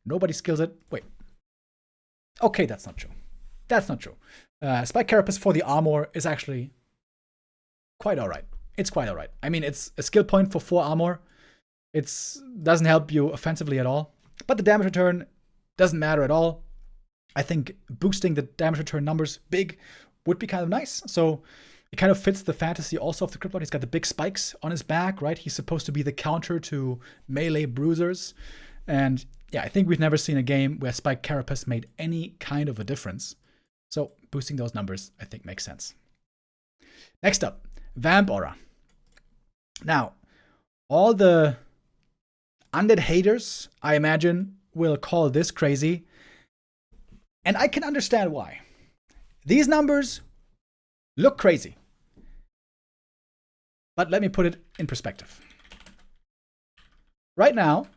Nobody skills it. Wait. Okay, that's not true. That's not true. Spike Carapace for the armor is actually quite alright. It's quite alright. I mean, it's a skill point for 4 armor. It doesn't help you offensively at all. But the damage return doesn't matter at all. I think boosting the damage return numbers big would be kind of nice. So it kind of fits the fantasy also of the Crypt Lord. He's got the big spikes on his back, right? He's supposed to be the counter to melee bruisers. And yeah, I think we've never seen a game where Spike Carapace made any kind of a difference. So boosting those numbers, I think, makes sense. Next up, Vamp Aura. Now, all the Undead haters, I imagine, will call this crazy. And I can understand why. These numbers look crazy. But let me put it in perspective. Right now,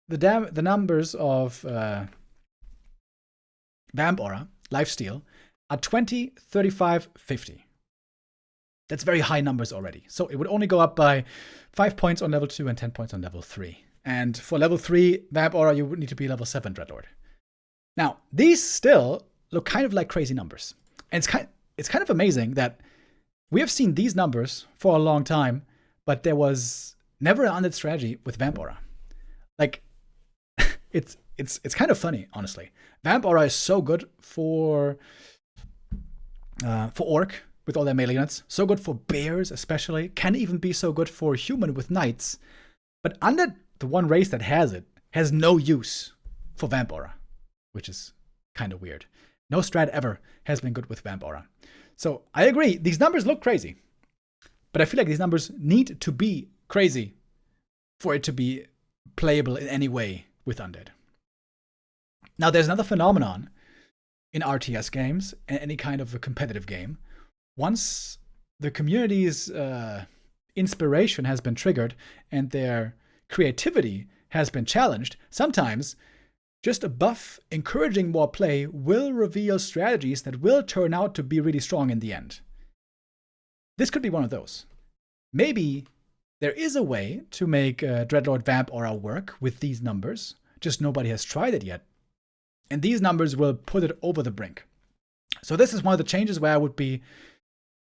the numbers of Vamp Aura, Lifesteal, are 20, 35, 50. That's very high numbers already. So it would only go up by 5 points on level 2 and 10 points on level 3. And for level 3 Vamp Aura, you would need to be level 7 Dreadlord. Now, these still look kind of like crazy numbers. And it's kind of amazing that we have seen these numbers for a long time, but there was never an Undead strategy with Vamp Aura. Like, it's kind of funny, honestly. Vamp Aura is so good for Orc, with all their melee units. So good for bears, especially. Can even be so good for human with knights. But Undead, the one race that has it, has no use for Vamp Aura, which is kind of weird. No strat ever has been good with Vamp Aura. So I agree, these numbers look crazy. But I feel like these numbers need to be crazy for it to be playable in any way with Undead. Now, there's another phenomenon in RTS games and any kind of a competitive game. Once the community's inspiration has been triggered and their creativity has been challenged, sometimes just a buff encouraging more play will reveal strategies that will turn out to be really strong in the end. This could be one of those. Maybe there is a way to make Dreadlord Vamp Aura work with these numbers, just nobody has tried it yet. And these numbers will put it over the brink. So this is one of the changes where I would be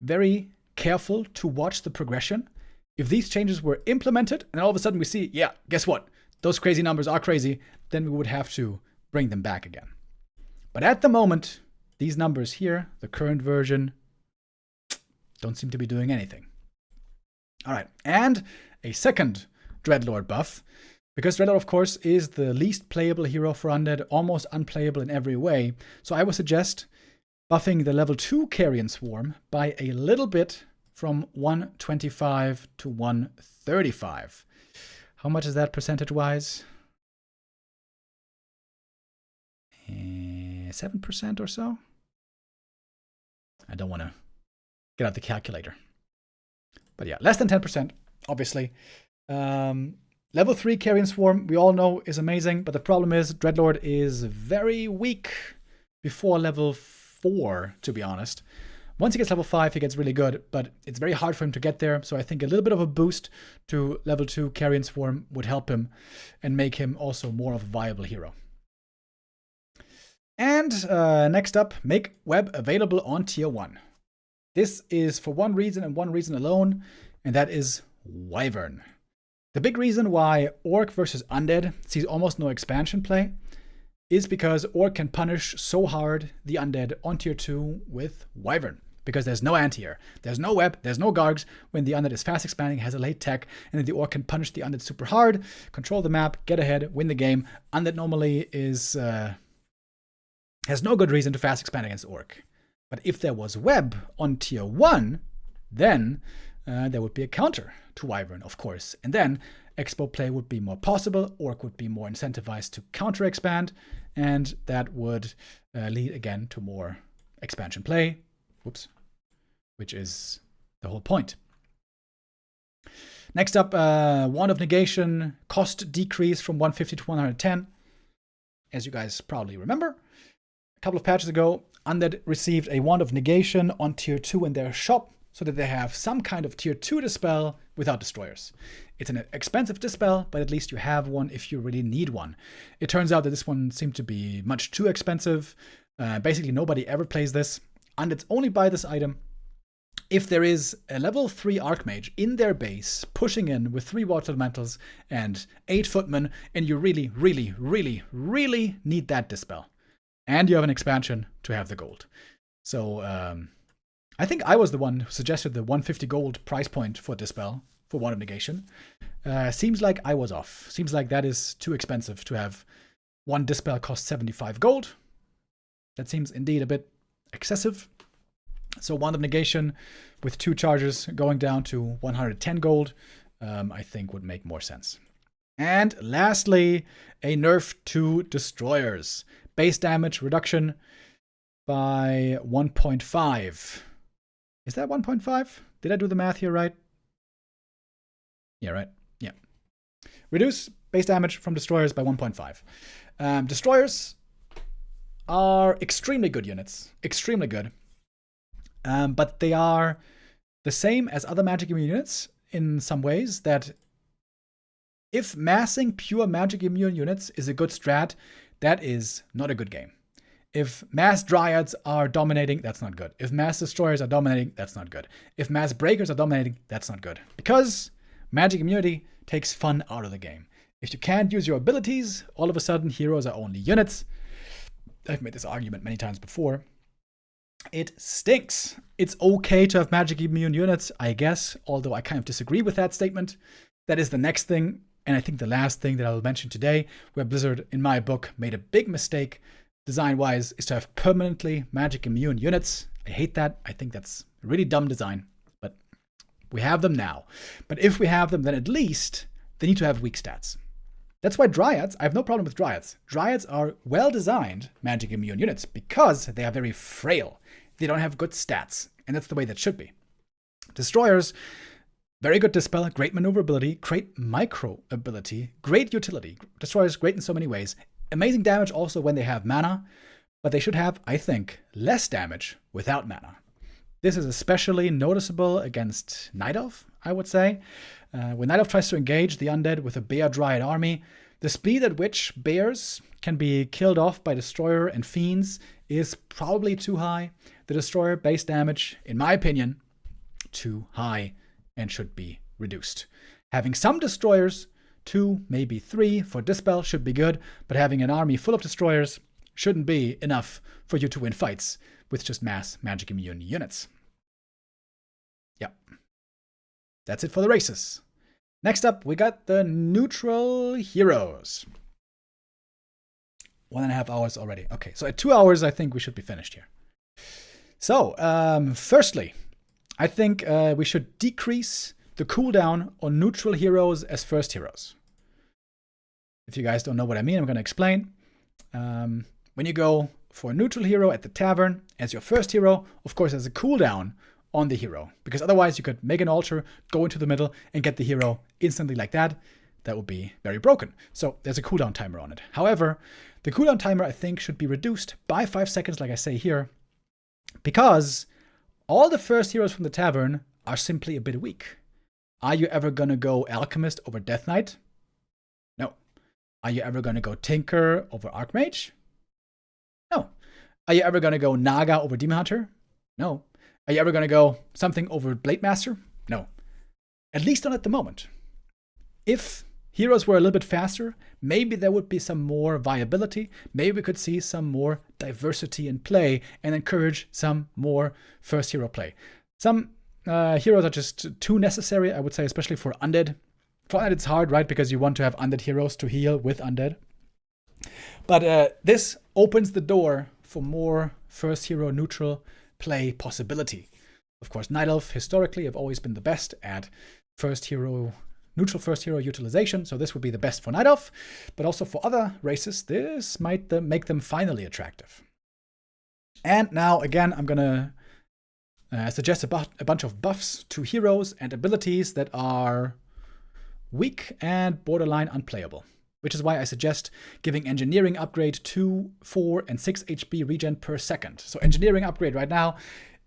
very careful to watch the progression. If these changes were implemented and all of a sudden we see, yeah, guess what? Those crazy numbers are crazy, then we would have to bring them back again. But at the moment, these numbers here, the current version, don't seem to be doing anything. All right, and a second Dreadlord buff, because Dreadlord, of course, is the least playable hero for Undead, almost unplayable in every way. So I would suggest buffing the level 2 Carrion Swarm by a little bit from 125 to 135. How much is that percentage-wise? 7% or so? I don't want to get out the calculator. But yeah, less than 10%, obviously. Level 3 Carrion Swarm, we all know, is amazing, but the problem is Dreadlord is very weak before level 4, to be honest. Once he gets level 5, he gets really good, but it's very hard for him to get there, so I think a little bit of a boost to level 2 Carrion Swarm would help him and make him also more of a viable hero. And next up, make web available on tier 1. This is for one reason and one reason alone, and that is Wyvern. The big reason why Orc versus Undead sees almost no expansion play is because Orc can punish so hard the Undead on tier 2 with Wyvern. Because there's no anti-air, there's no web, there's no Gargs. When the Undead is fast expanding, has a late tech, and then the Orc can punish the Undead super hard, control the map, get ahead, win the game. Undead normally is has no good reason to fast expand against Orc. But if there was web on tier 1, then there would be a counter to Wyvern, of course. And then Expo play would be more possible, Orc would be more incentivized to counter expand, and that would lead again to more expansion play. Whoops. Which is the whole point. Next up, Wand of Negation, cost decrease from 150 to 110. As you guys probably remember, a couple of patches ago, Undead received a Wand of Negation on tier 2 in their shop, so that they have some kind of tier 2 dispel without destroyers. It's an expensive dispel, but at least you have one if you really need one. It turns out that this one seemed to be much too expensive. Basically, nobody ever plays this. Undeads only buy this item if there is a level 3 Archmage in their base pushing in with 3 Water Elementals and 8 Footmen, and you really, really, really, really need that dispel. And you have an expansion to have the gold. So, I think I was the one who suggested the 150 gold price point for Dispel, for Wand of Negation. Seems like I was off. Seems like that is too expensive to have one Dispel cost 75 gold. That seems indeed a bit excessive. So Wand of Negation with 2 charges going down to 110 gold, I think would make more sense. And lastly, a nerf to Destroyers. Base damage reduction by 1.5. Is that 1.5? Did I do the math here right? Yeah, right. Yeah. Reduce base damage from Destroyers by 1.5. Destroyers are extremely good units. Extremely good. But they are the same as other magic immune units in some ways, that if massing pure magic immune units is a good strat, that is not a good game. If mass dryads are dominating, that's not good. If mass destroyers are dominating, that's not good. If mass breakers are dominating, that's not good. Because magic immunity takes fun out of the game. If you can't use your abilities, all of a sudden heroes are only units. I've made this argument many times before. It stinks. It's okay to have magic immune units, I guess, although I kind of disagree with that statement. That is the next thing, and I think the last thing that I'll mention today, where Blizzard, in my book, made a big mistake design-wise, is to have permanently magic immune units. I hate that. I think that's a really dumb design, but we have them now. But if we have them, then at least they need to have weak stats. That's why Dryads, I have no problem with Dryads. Dryads are well-designed magic immune units because they are very frail. They don't have good stats, and that's the way that should be. Destroyers, very good dispel, great maneuverability, great micro ability, great utility. Destroyers, great in so many ways. Amazing damage also when they have mana, but they should have, I think, less damage without mana. This is especially noticeable against Night Elf, I would say. When Night Elf tries to engage the Undead with a Bear Dryad army, the speed at which bears can be killed off by Destroyer and Fiends is probably too high. The Destroyer base damage, in my opinion, too high and should be reduced. Having some Destroyers, 2, maybe 3 for Dispel should be good, but having an army full of Destroyers shouldn't be enough for you to win fights with just mass magic immune units. Yep. That's it for the races. Next up, we got the neutral heroes. 1.5 hours already. Okay, so at 2 hours, I think we should be finished here. So, firstly, I think we should decrease the cooldown on neutral heroes as first heroes. If you guys don't know what I mean, I'm going to explain. When you go for a neutral hero at the tavern as your first hero, of course, there's a cooldown on the hero, because otherwise you could make an altar, go into the middle, and get the hero instantly like that. That would be very broken. So there's a cooldown timer on it. However, the cooldown timer, I think, should be reduced by 5 seconds, like I say here, because all the first heroes from the tavern are simply a bit weak. Are you ever going to go Alchemist over Death Knight? No. Are you ever going to go Tinker over Archmage? No. Are you ever going to go Naga over Demon Hunter? No. Are you ever going to go something over Blade Master? No. At least not at the moment. If heroes were a little bit faster, maybe there would be some more viability. Maybe we could see some more diversity in play and encourage some more first hero play. Some heroes are just too necessary, I would say, especially for Undead. For Undead, it's hard, right? Because you want to have Undead heroes to heal with Undead. But this opens the door for more first hero neutral play possibility. Of course, Night Elf historically have always been the best at neutral first hero utilization, so this would be the best for Night Elf, but also for other races, this might make them finally attractive. And now, again, I'm gonna suggest a bunch of buffs to heroes and abilities that are weak and borderline unplayable, which is why I suggest giving Engineering Upgrade 2, 4, and 6 HP regen per second. So Engineering Upgrade right now,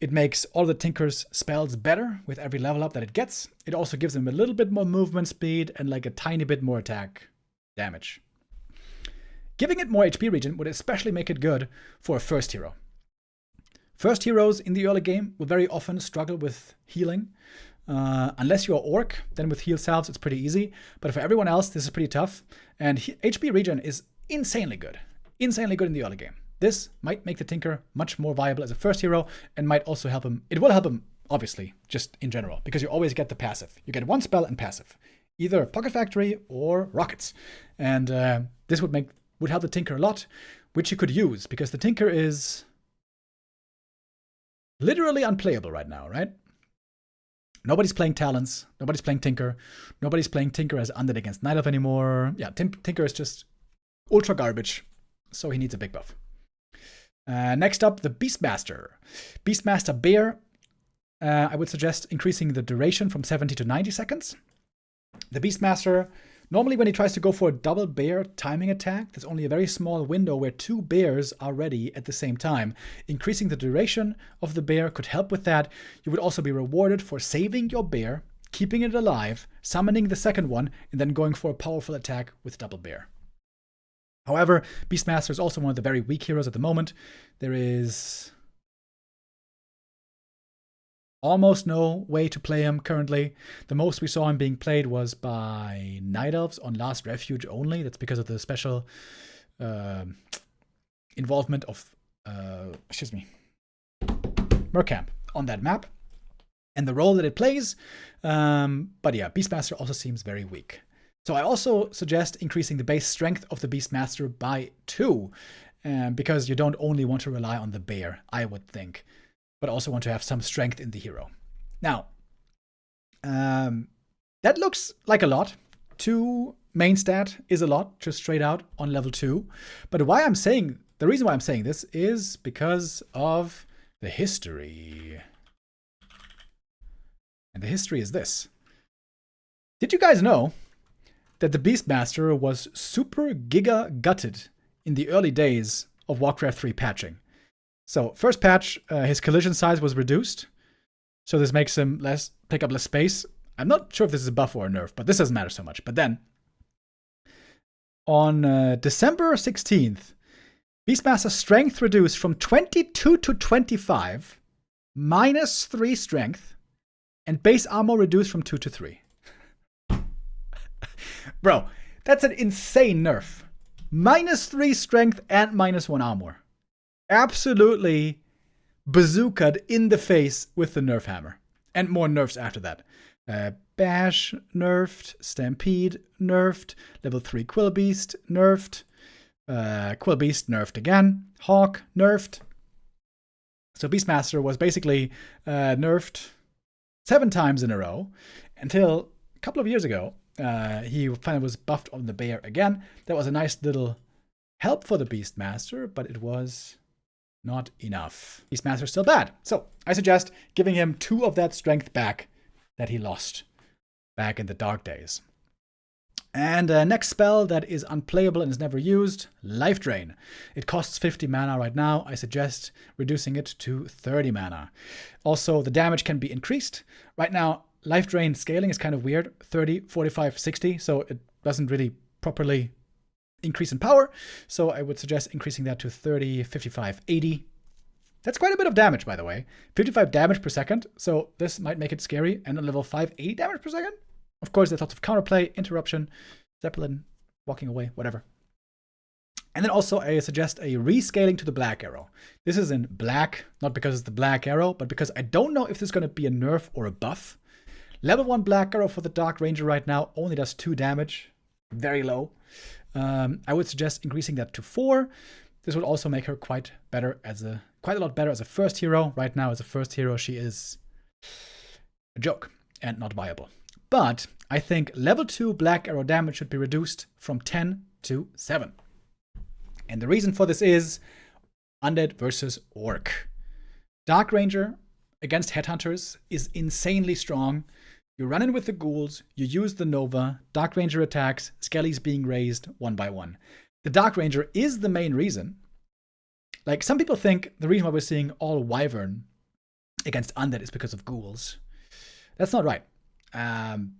it makes all the Tinker's spells better with every level up that it gets. It also gives them a little bit more movement speed and like a tiny bit more attack damage. Giving it more HP regen would especially make it good for a first hero. First heroes in the early game will very often struggle with healing. Unless you're Orc, then with heal salves it's pretty easy. But for everyone else, this is pretty tough. And HP regen is insanely good. Insanely good in the early game. This might make the Tinker much more viable as a first hero and might also help him. It will help him, obviously, just in general, because you always get the passive. You get one spell and passive. Either Pocket Factory or Rockets. And this would help the Tinker a lot, which you could use, because the Tinker is literally unplayable right now, right? Nobody's playing Talons. Nobody's playing Tinker. Nobody's playing Tinker as Undead against Night Elf anymore. Yeah, Tinker is just ultra garbage, so he needs a big buff. Next up, the Beastmaster. Beastmaster Bear. I would suggest increasing the duration from 70 to 90 seconds. The Beastmaster, normally when he tries to go for a double bear timing attack, there's only a very small window where 2 bears are ready at the same time. Increasing the duration of the bear could help with that. You would also be rewarded for saving your bear, keeping it alive, summoning the second one, and then going for a powerful attack with double bear. However, Beastmaster is also one of the very weak heroes at the moment. There is almost no way to play him currently. The most we saw him being played was by Night Elves on Last Refuge only. That's because of the special involvement of, Mercamp on that map and the role that it plays. But yeah, Beastmaster also seems very weak. So I also suggest increasing the base strength of the Beastmaster by 2, because you don't only want to rely on the bear, I would think, but also want to have some strength in the hero. Now, that looks like a lot. 2 main stat is a lot, just straight out on level 2. But the reason why I'm saying this is because of the history. And the history is this. Did you guys know that the Beastmaster was super giga gutted in the early days of Warcraft 3 patching? So first patch, his collision size was reduced. So this makes him take up less space. I'm not sure if this is a buff or a nerf, but this doesn't matter so much. But then, on December 16th, Beastmaster's strength reduced from 22 to 25, minus 3 strength, and base armor reduced from 2 to 3. Bro, that's an insane nerf. Minus 3 strength and minus 1 armor. Absolutely bazookaed in the face with the nerf hammer. And more nerfs after that. Bash nerfed, Stampede nerfed, level 3 Quillbeast nerfed, Quillbeast nerfed again, Hawk nerfed. So Beastmaster was basically nerfed 7 times in a row until a couple of years ago. He finally was buffed on the bear again. That was a nice little help for the Beastmaster, but it was not enough. Beastmaster's still bad. So I suggest giving him 2 of that strength back that he lost back in the dark days. And next spell that is unplayable and is never used, Life Drain. It costs 50 mana right now. I suggest reducing it to 30 mana. Also, the damage can be increased. Right now, Life Drain scaling is kind of weird. 30, 45, 60, so it doesn't really properly increase in power. So I would suggest increasing that to 30, 55, 80. That's quite a bit of damage, by the way. 55 damage per second, so this might make it scary. And on level 5, 80 damage per second? Of course, there's lots of counterplay, interruption, Zeppelin, walking away, whatever. And then also I suggest a rescaling to the Black Arrow. This is in black, not because it's the Black Arrow, but because I don't know if this is going to be a nerf or a buff. Level 1 Black Arrow for the Dark Ranger right now only does 2 damage. Very low. I would suggest increasing that to 4. This would also make her quite a lot better as a first hero. Right now, as a first hero, she is a joke and not viable. But I think level 2 Black Arrow damage should be reduced from 10 to 7. And the reason for this is Undead versus Orc. Dark Ranger against Headhunters is insanely strong. You run in with the ghouls, you use the Nova, Dark Ranger attacks, Skellies being raised one by one. The Dark Ranger is the main reason. Like, some people think the reason why we're seeing all Wyvern against Undead is because of ghouls. That's not right.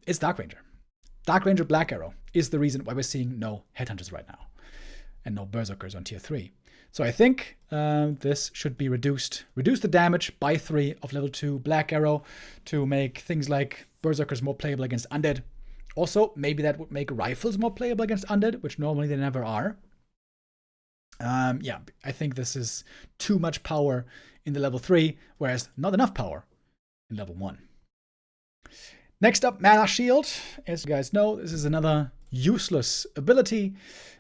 It's Dark Ranger. Dark Ranger Black Arrow is the reason why we're seeing no Headhunters right now. And no Berserkers on tier 3. So I think this should be reduced. Reduce the damage by 3 of level 2 Black Arrow to make things like Berserkers more playable against Undead. Also, maybe that would make Rifles more playable against Undead, which normally they never are. Yeah, I think this is too much power in the level 3, whereas not enough power in level 1. Next up, Mana Shield. As you guys know, this is another useless ability.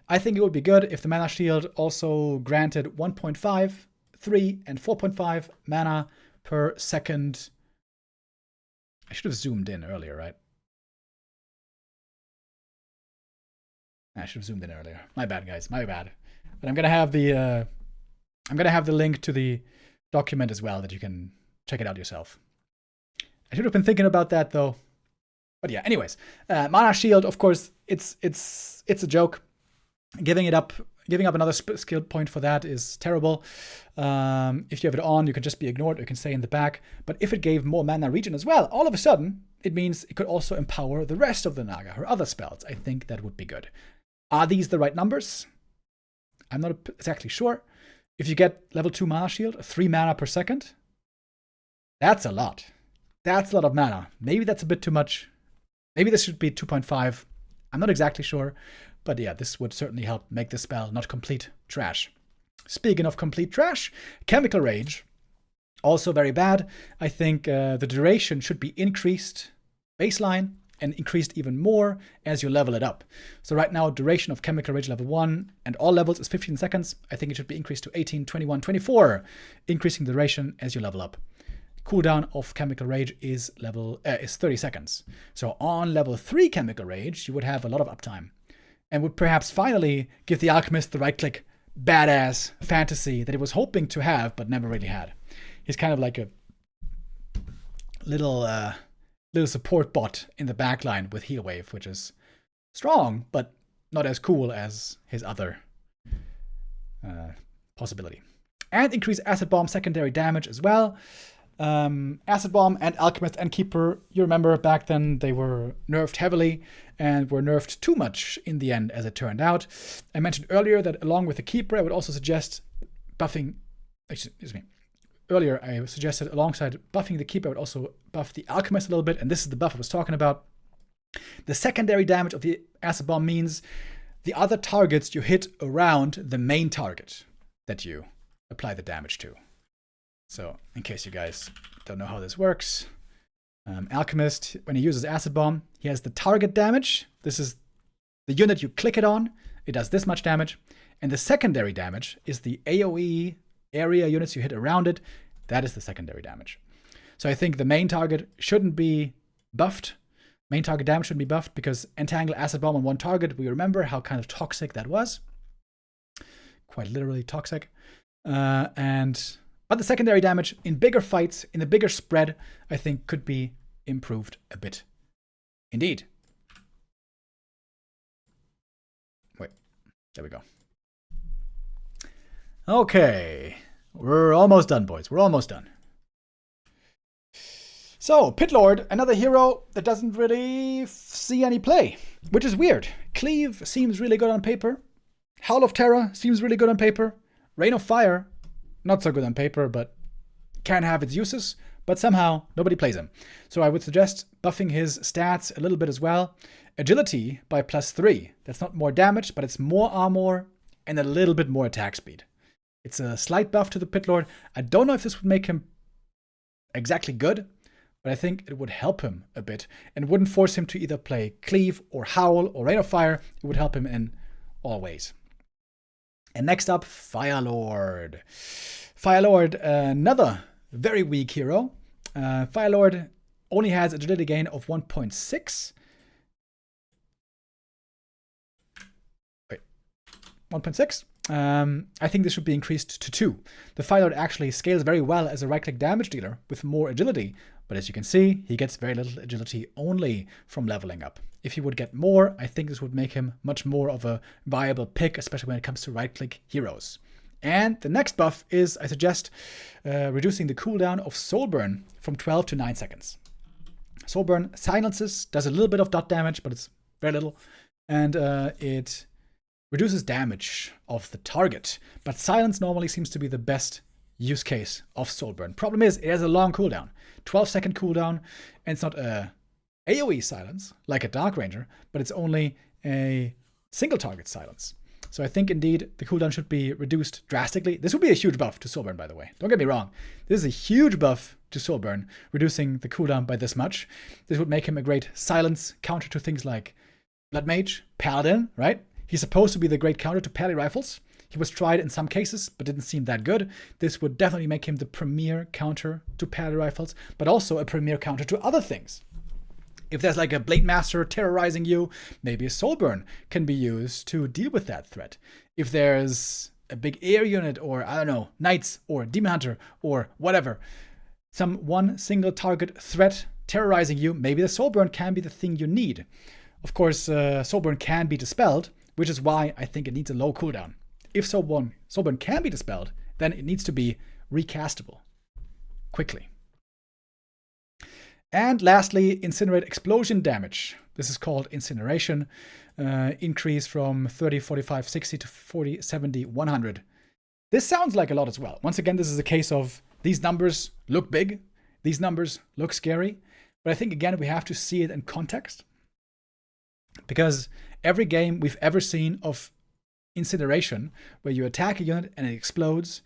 I think it would be good if the Mana Shield also granted 1.5, 3, and 4.5 mana per second. I should have zoomed in earlier, right? I should have zoomed in earlier. My bad, guys. My bad. But I'm gonna have the link to the document as well, that you can check it out yourself. I should have been thinking about that though. But yeah, anyways, Mana Shield, of course, it's a joke. Giving up another skill point for that is terrible. If you have it on, you can just be ignored, or you can stay in the back. But if it gave more mana regen as well, all of a sudden, it means it could also empower the rest of the Naga, her other spells. I think that would be good. Are these the right numbers? I'm not exactly sure. If you get level 2 Mana Shield, 3 mana per second, that's a lot. That's a lot of mana. Maybe that's a bit too much. Maybe this should be 2.5. I'm not exactly sure. But yeah, this would certainly help make the spell not complete trash. Speaking of complete trash, Chemical Rage, also very bad. I think the duration should be increased baseline and increased even more as you level it up. So right now, duration of Chemical Rage level 1 and all levels is 15 seconds. I think it should be increased to 18, 21, 24, increasing the duration as you level up. Cooldown of Chemical Rage is 30 seconds. So on level 3 Chemical Rage, you would have a lot of uptime. And would perhaps finally give the Alchemist the right-click badass fantasy that he was hoping to have, but never really had. He's kind of like a little support bot in the backline with Heal Wave, which is strong, but not as cool as his other possibility. And increase Acid Bomb secondary damage as well. Acid Bomb and Alchemist and Keeper, you remember back then they were nerfed heavily and were nerfed too much in the end, as it turned out. I mentioned earlier that along with the Keeper, I would also suggest buffing, excuse me, earlier I suggested alongside buffing the Keeper, I would also buff the Alchemist a little bit, and this is the buff I was talking about. The secondary damage of the Acid Bomb means the other targets you hit around the main target that you apply the damage to. So, in case you guys don't know how this works, Alchemist, when he uses Acid Bomb, he has the target damage. This is the unit you click it on. It does this much damage. And the secondary damage is the AoE area units you hit around it. That is the secondary damage. So I think the main target shouldn't be buffed. Main target damage shouldn't be buffed because Entangle Acid Bomb on one target, we remember how kind of toxic that was. Quite literally toxic. But the secondary damage in bigger fights, in the bigger spread, I think could be improved a bit. Indeed. Wait, there we go. Okay, we're almost done, boys. We're almost done. So, Pit Lord, another hero that doesn't really see any play, which is weird. Cleave seems really good on paper. Howl of Terror seems really good on paper. Rain of Fire, not so good on paper, but can have its uses. But somehow, nobody plays him. So I would suggest buffing his stats a little bit as well. Agility by +3. That's not more damage, but it's more armor and a little bit more attack speed. It's a slight buff to the Pit Lord. I don't know if this would make him exactly good, but I think it would help him a bit and wouldn't force him to either play Cleave or Howl or Rain of Fire. It would help him in all ways. And next up, Firelord. Firelord, another very weak hero. Firelord only has agility gain of 1.6. Wait, 1.6. I think this should be increased to 2. The Firelord actually scales very well as a right-click damage dealer with more agility, but as you can see, he gets very little agility only from leveling up. If he would get more, I think this would make him much more of a viable pick, especially when it comes to right-click heroes. And the next buff is, I suggest, reducing the cooldown of Soulburn from 12 to 9 seconds. Soulburn silences, does a little bit of dot damage, but it's very little, and it reduces damage of the target. But silence normally seems to be the best use case of Soulburn. Problem is, it has a long cooldown, 12-second cooldown, and it's not a AoE silence like a Dark Ranger, but it's only a single target silence. So I think indeed the cooldown should be reduced drastically. This would be a huge buff to Soulburn, by the way. Don't get me wrong. This is a huge buff to Soulburn, reducing the cooldown by this much. This would make him a great silence counter to things like Blood Mage, Paladin, right? He's supposed to be the great counter to Pally Rifles. He was tried in some cases, but didn't seem that good. This would definitely make him the premier counter to Pally Rifles, but also a premier counter to other things. If there's like a Blade Master terrorizing you, maybe a Soulburn can be used to deal with that threat. If there's a big air unit or, I don't know, Knights or Demon Hunter or whatever, some one single target threat terrorizing you, maybe the Soulburn can be the thing you need. Of course, Soulburn can be dispelled, which is why I think it needs a low cooldown. If Soulburn can be dispelled, then it needs to be recastable quickly. And lastly, Incinerate Explosion damage. This is called Incineration. Increase from 30, 45, 60 to 40, 70, 100. This sounds like a lot as well. Once again, this is a case of these numbers look big. These numbers look scary. But I think, again, we have to see it in context. Because every game we've ever seen of Incineration, where you attack a unit and it explodes,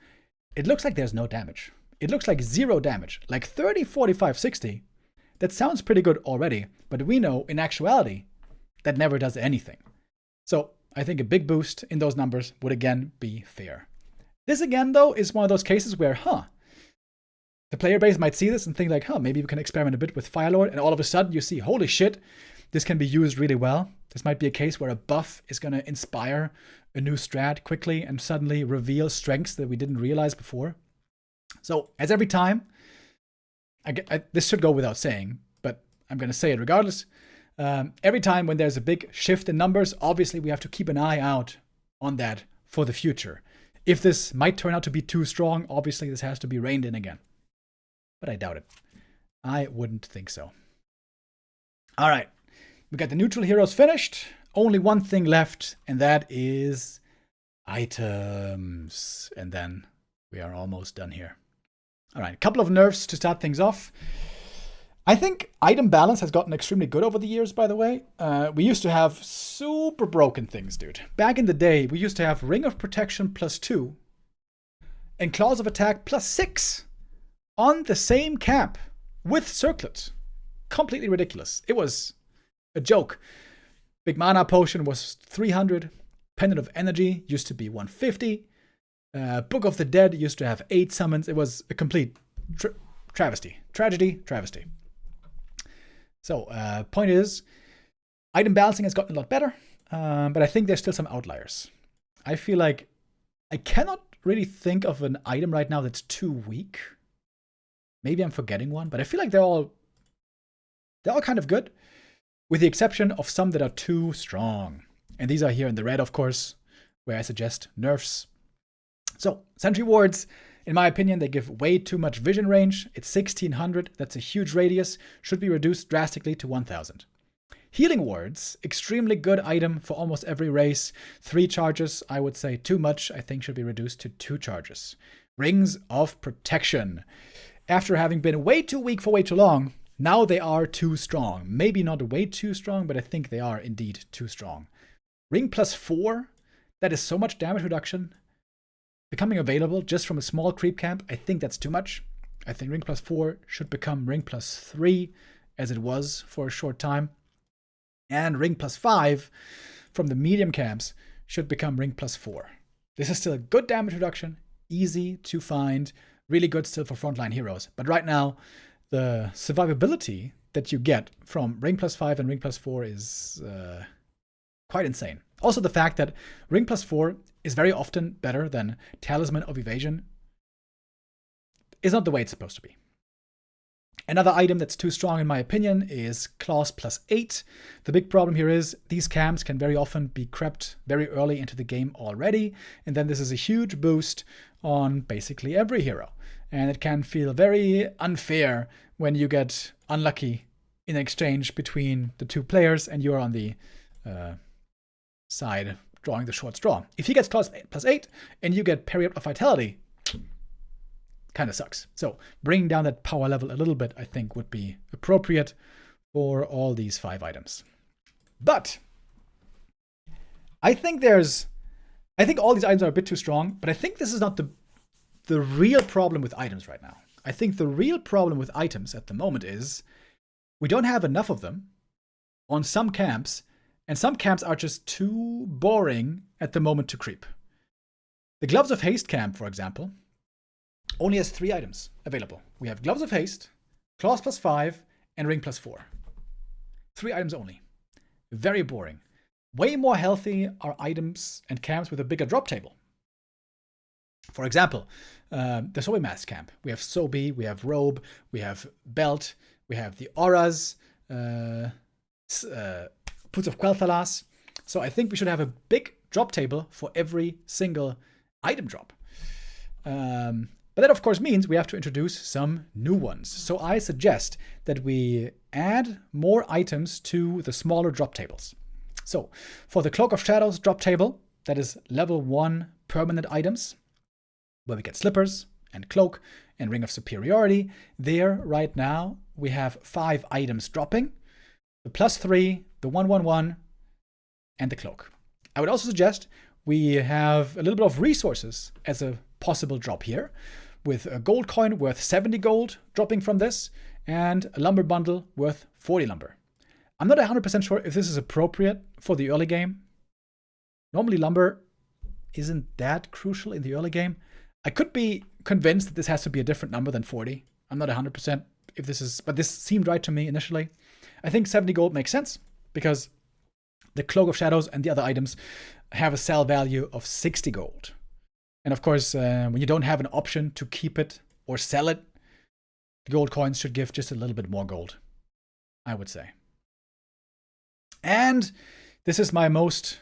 it looks like there's no damage. It looks like 0 damage. Like 30, 45, 60. That sounds pretty good already, but we know in actuality that never does anything. So I think a big boost in those numbers would again be fair. This again, though, is one of those cases where, the player base might see this and think like, maybe we can experiment a bit with Firelord, and all of a sudden you see, holy shit, this can be used really well. This might be a case where a buff is going to inspire a new strat quickly and suddenly reveal strengths that we didn't realize before. So as every time, this should go without saying, but I'm going to say it regardless. Every time when there's a big shift in numbers, obviously we have to keep an eye out on that for the future. If this might turn out to be too strong, obviously this has to be reined in again. But I doubt it. I wouldn't think so. All right. We got the neutral heroes finished. Only one thing left, and that is items. And then we are almost done here. All right, a couple of nerfs to start things off. I think item balance has gotten extremely good over the years, by the way. We used to have super broken things, dude. Back in the day, we used to have Ring of Protection +2 and Claws of Attack +6 on the same cap with Circlet. Completely ridiculous. It was a joke. Big Mana Potion was 300. Pendant of Energy used to be 150. Book of the Dead used to have 8 summons. It was a complete travesty. Tragedy, travesty. So, point is, item balancing has gotten a lot better, but I think there's still some outliers. I feel like I cannot really think of an item right now that's too weak. Maybe I'm forgetting one, but I feel like they're all kind of good, with the exception of some that are too strong. And these are here in the red, of course, where I suggest nerfs. So, Sentry Wards, in my opinion, they give way too much vision range. It's 1600, that's a huge radius, should be reduced drastically to 1000. Healing Wards, extremely good item for almost every race. 3 charges, I would say too much, I think should be reduced to 2 charges. Rings of Protection. After having been way too weak for way too long, now they are too strong. Maybe not way too strong, but I think they are indeed too strong. Ring +4, that is so much damage reduction. Becoming available just from a small creep camp, I think that's too much. I think Ring +4 should become Ring +3, as it was for a short time. And Ring +5 from the medium camps should become Ring +4. This is still a good damage reduction, easy to find, really good still for frontline heroes. But right now, the survivability that you get from Ring +5 and Ring +4 is quite insane. Also, the fact that Ring +4 is very often better than Talisman of Evasion is not the way it's supposed to be. Another item that's too strong in my opinion is Claws +8. The big problem here is these camps can very often be crept very early into the game already, and then this is a huge boost on basically every hero. And it can feel very unfair when you get unlucky in exchange between the two players and you're on the side drawing the short straw. If he gets Claws +8 and you get Period of Vitality, kind of sucks. So bringing down that power level a little bit, I think, would be appropriate for all these 5 items. But I think all these items are a bit too strong, but I think this is not the real problem with items right now. I think the real problem with items at the moment is we don't have enough of them on some camps, and some camps are just too boring at the moment to creep. The Gloves of Haste camp, for example, only has 3 items available. We have Gloves of Haste, Claws +5, and Ring +4. 3 items only. Very boring. Way more healthy are items and camps with a bigger drop table. For example, the Sobi Mask camp. We have Sobi, we have Robe, we have Belt, we have the Auras, Puts of Quel'Thalas. So I think we should have a big drop table for every single item drop. But that, of course, means we have to introduce some new ones. So I suggest that we add more items to the smaller drop tables. So for the Cloak of Shadows drop table, that is level 1 permanent items, where we get Slippers and Cloak and Ring of Superiority. There, right now, we have 5 items dropping. The +3, the 1/1/1, and the Cloak. I would also suggest we have a little bit of resources as a possible drop here, with a gold coin worth 70 gold dropping from this, and a lumber bundle worth 40 lumber. I'm not 100% sure if this is appropriate for the early game. Normally lumber isn't that crucial in the early game. I could be convinced that this has to be a different number than 40. I'm not 100% if this is, but this seemed right to me initially. I think 70 gold makes sense because the Cloak of Shadows and the other items have a sell value of 60 gold. And of course, when you don't have an option to keep it or sell it, the gold coins should give just a little bit more gold, I would say. And this is my most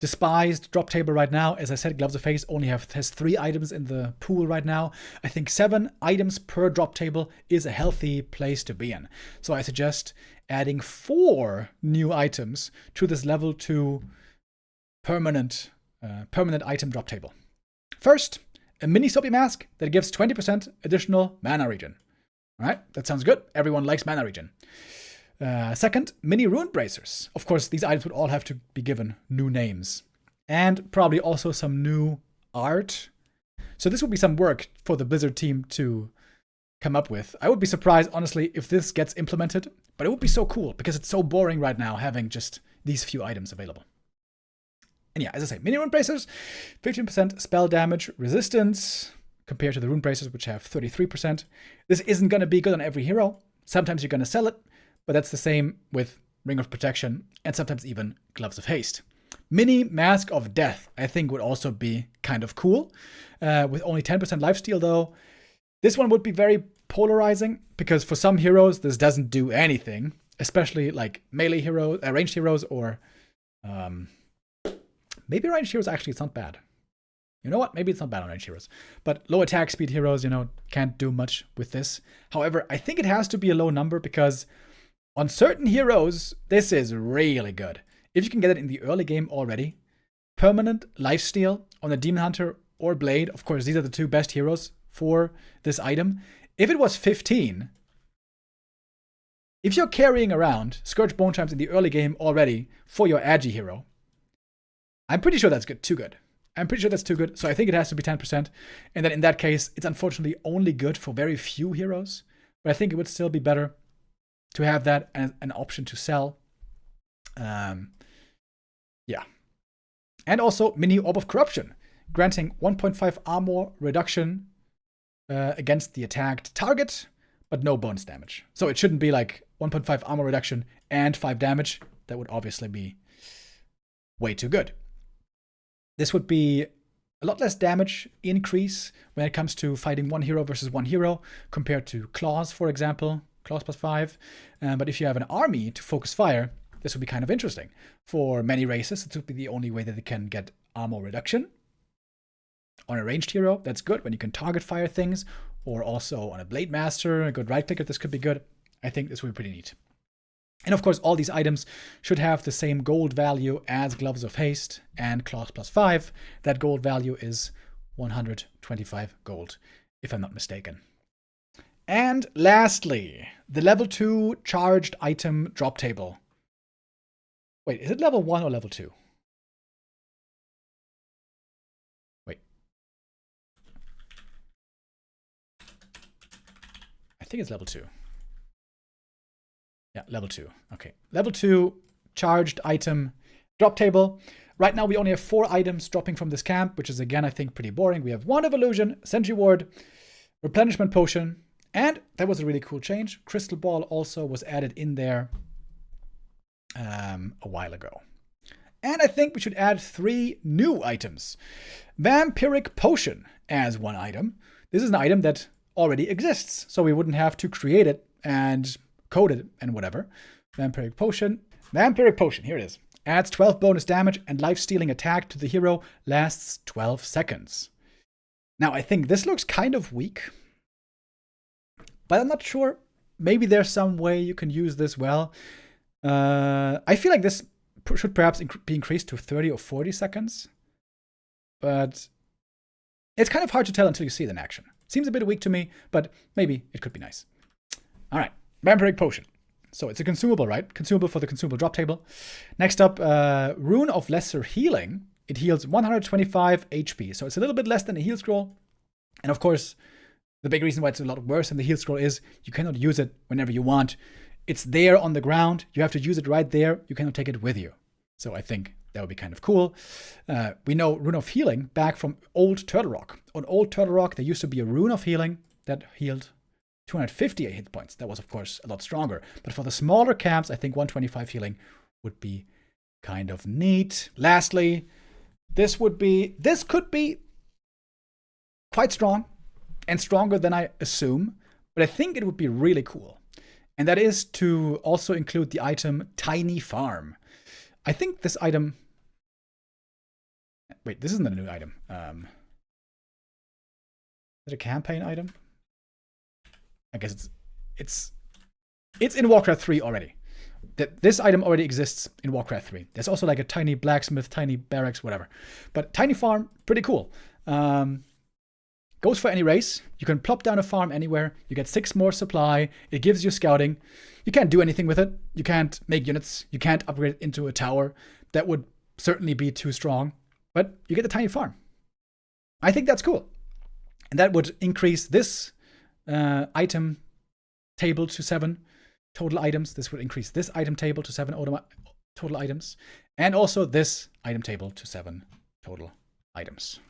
despised drop table right now. As I said, Gloves of Haste only has 3 items in the pool right now. I think 7 items per drop table is a healthy place to be in. So I suggest adding 4 new items to this level 2 permanent item drop table. First, a mini Soapy Mask that gives 20% additional mana regen. All right, that sounds good. Everyone likes mana regen. Second, mini Rune Bracers. Of course, these items would all have to be given new names. And probably also some new art. So this would be some work for the Blizzard team to come up with. I would be surprised, honestly, if this gets implemented. But it would be so cool, because it's so boring right now having just these few items available. And yeah, as I say, mini Rune Bracers, 15% spell damage resistance, compared to the Rune Bracers, which have 33%. This isn't going to be good on every hero. Sometimes you're going to sell it. But that's the same with Ring of Protection and sometimes even Gloves of Haste. Mini Mask of Death, I think, would also be kind of cool. With only 10% lifesteal, though. This one would be very polarizing, because for some heroes, this doesn't do anything. Especially like melee heroes, ranged heroes, or maybe ranged heroes, actually, it's not bad. You know what? Maybe it's not bad on ranged heroes. But low attack speed heroes, can't do much with this. However, I think it has to be a low number, because on certain heroes, this is really good. If you can get it in the early game already, permanent lifesteal on a Demon Hunter or Blade, of course, these are the 2 best heroes for this item. If it was 15, if you're carrying around Scourge Bone Chimes in the early game already for your Agi hero, I'm pretty sure that's too good. I'm pretty sure that's too good, so I think it has to be 10%. And then in that case, it's unfortunately only good for very few heroes, but I think it would still be better to have that as an option to sell. Yeah. And also Mini Orb of Corruption, granting 1.5 armor reduction against the attacked target, but no bonus damage. So it shouldn't be like 1.5 armor reduction and 5 damage. That would obviously be way too good. This would be a lot less damage increase when it comes to fighting one hero versus one hero compared to claws, for example. Claws plus 5. But if you have an army to focus fire, this would be kind of interesting. For many races, it would be the only way that they can get armor reduction. On a ranged hero, that's good when you can target fire things, or also on a Blade Master, a good right clicker, this could be good. I think this would be pretty neat. And of course, all these items should have the same gold value as Gloves of Haste and Claws plus 5. That gold value is 125 gold, if I'm not mistaken. And lastly, the level 2 charged item drop table. Wait, is it level 1 or level 2? Wait. I think it's level 2. Yeah, level 2. Okay. Level 2 charged item drop table. Right now we only have 4 items dropping from this camp, which is again, I think, pretty boring. We have Wand of Illusion, Sentry Ward, Replenishment Potion, and that was a really cool change. Crystal Ball also was added in there a while ago. And I think we should add 3 new items. Vampiric Potion as one item. This is an item that already exists, so we wouldn't have to create it and code it and whatever. Vampiric Potion. Vampiric Potion, here it is. Adds 12 bonus damage and life-stealing attack to the hero, lasts 12 seconds. Now, I think this looks kind of weak, but I'm not sure. Maybe there's some way you can use this well. I feel like this should perhaps be increased to 30 or 40 seconds, but it's kind of hard to tell until you see it in action. Seems a bit weak to me, but maybe it could be nice. All right, Vampiric Potion. So it's a consumable, right? Consumable for the consumable drop table. Next up, Rune of Lesser Healing. It heals 125 HP, so it's a little bit less than a heal scroll. And of course, the big reason why it's a lot worse than the heal scroll is you cannot use it whenever you want. It's there on the ground. You have to use it right there. You cannot take it with you. So I think that would be kind of cool. We know Rune of Healing back from Old Turtle Rock. On Old Turtle Rock, there used to be a Rune of Healing that healed 250 hit points. That was, of course, a lot stronger. But for the smaller camps, I think 125 healing would be kind of neat. Lastly, this could be quite strong and stronger than I assume, but I think it would be really cool. And that is to also include the item Tiny Farm. I think this item... Wait, this isn't a new item. Is it a campaign item? I guess it's in Warcraft 3 already. This item already exists in Warcraft 3. There's also like a tiny blacksmith, tiny barracks, whatever. But Tiny Farm, pretty cool. Goes for any race. You can plop down a farm anywhere. You get 6 more supply. It gives you scouting. You can't do anything with it. You can't make units. You can't upgrade it into a tower. That would certainly be too strong. But you get the Tiny Farm. I think that's cool. And that would increase this item table to 7 total items. This would increase this item table to 7 total items. And also this item table to 7 total items.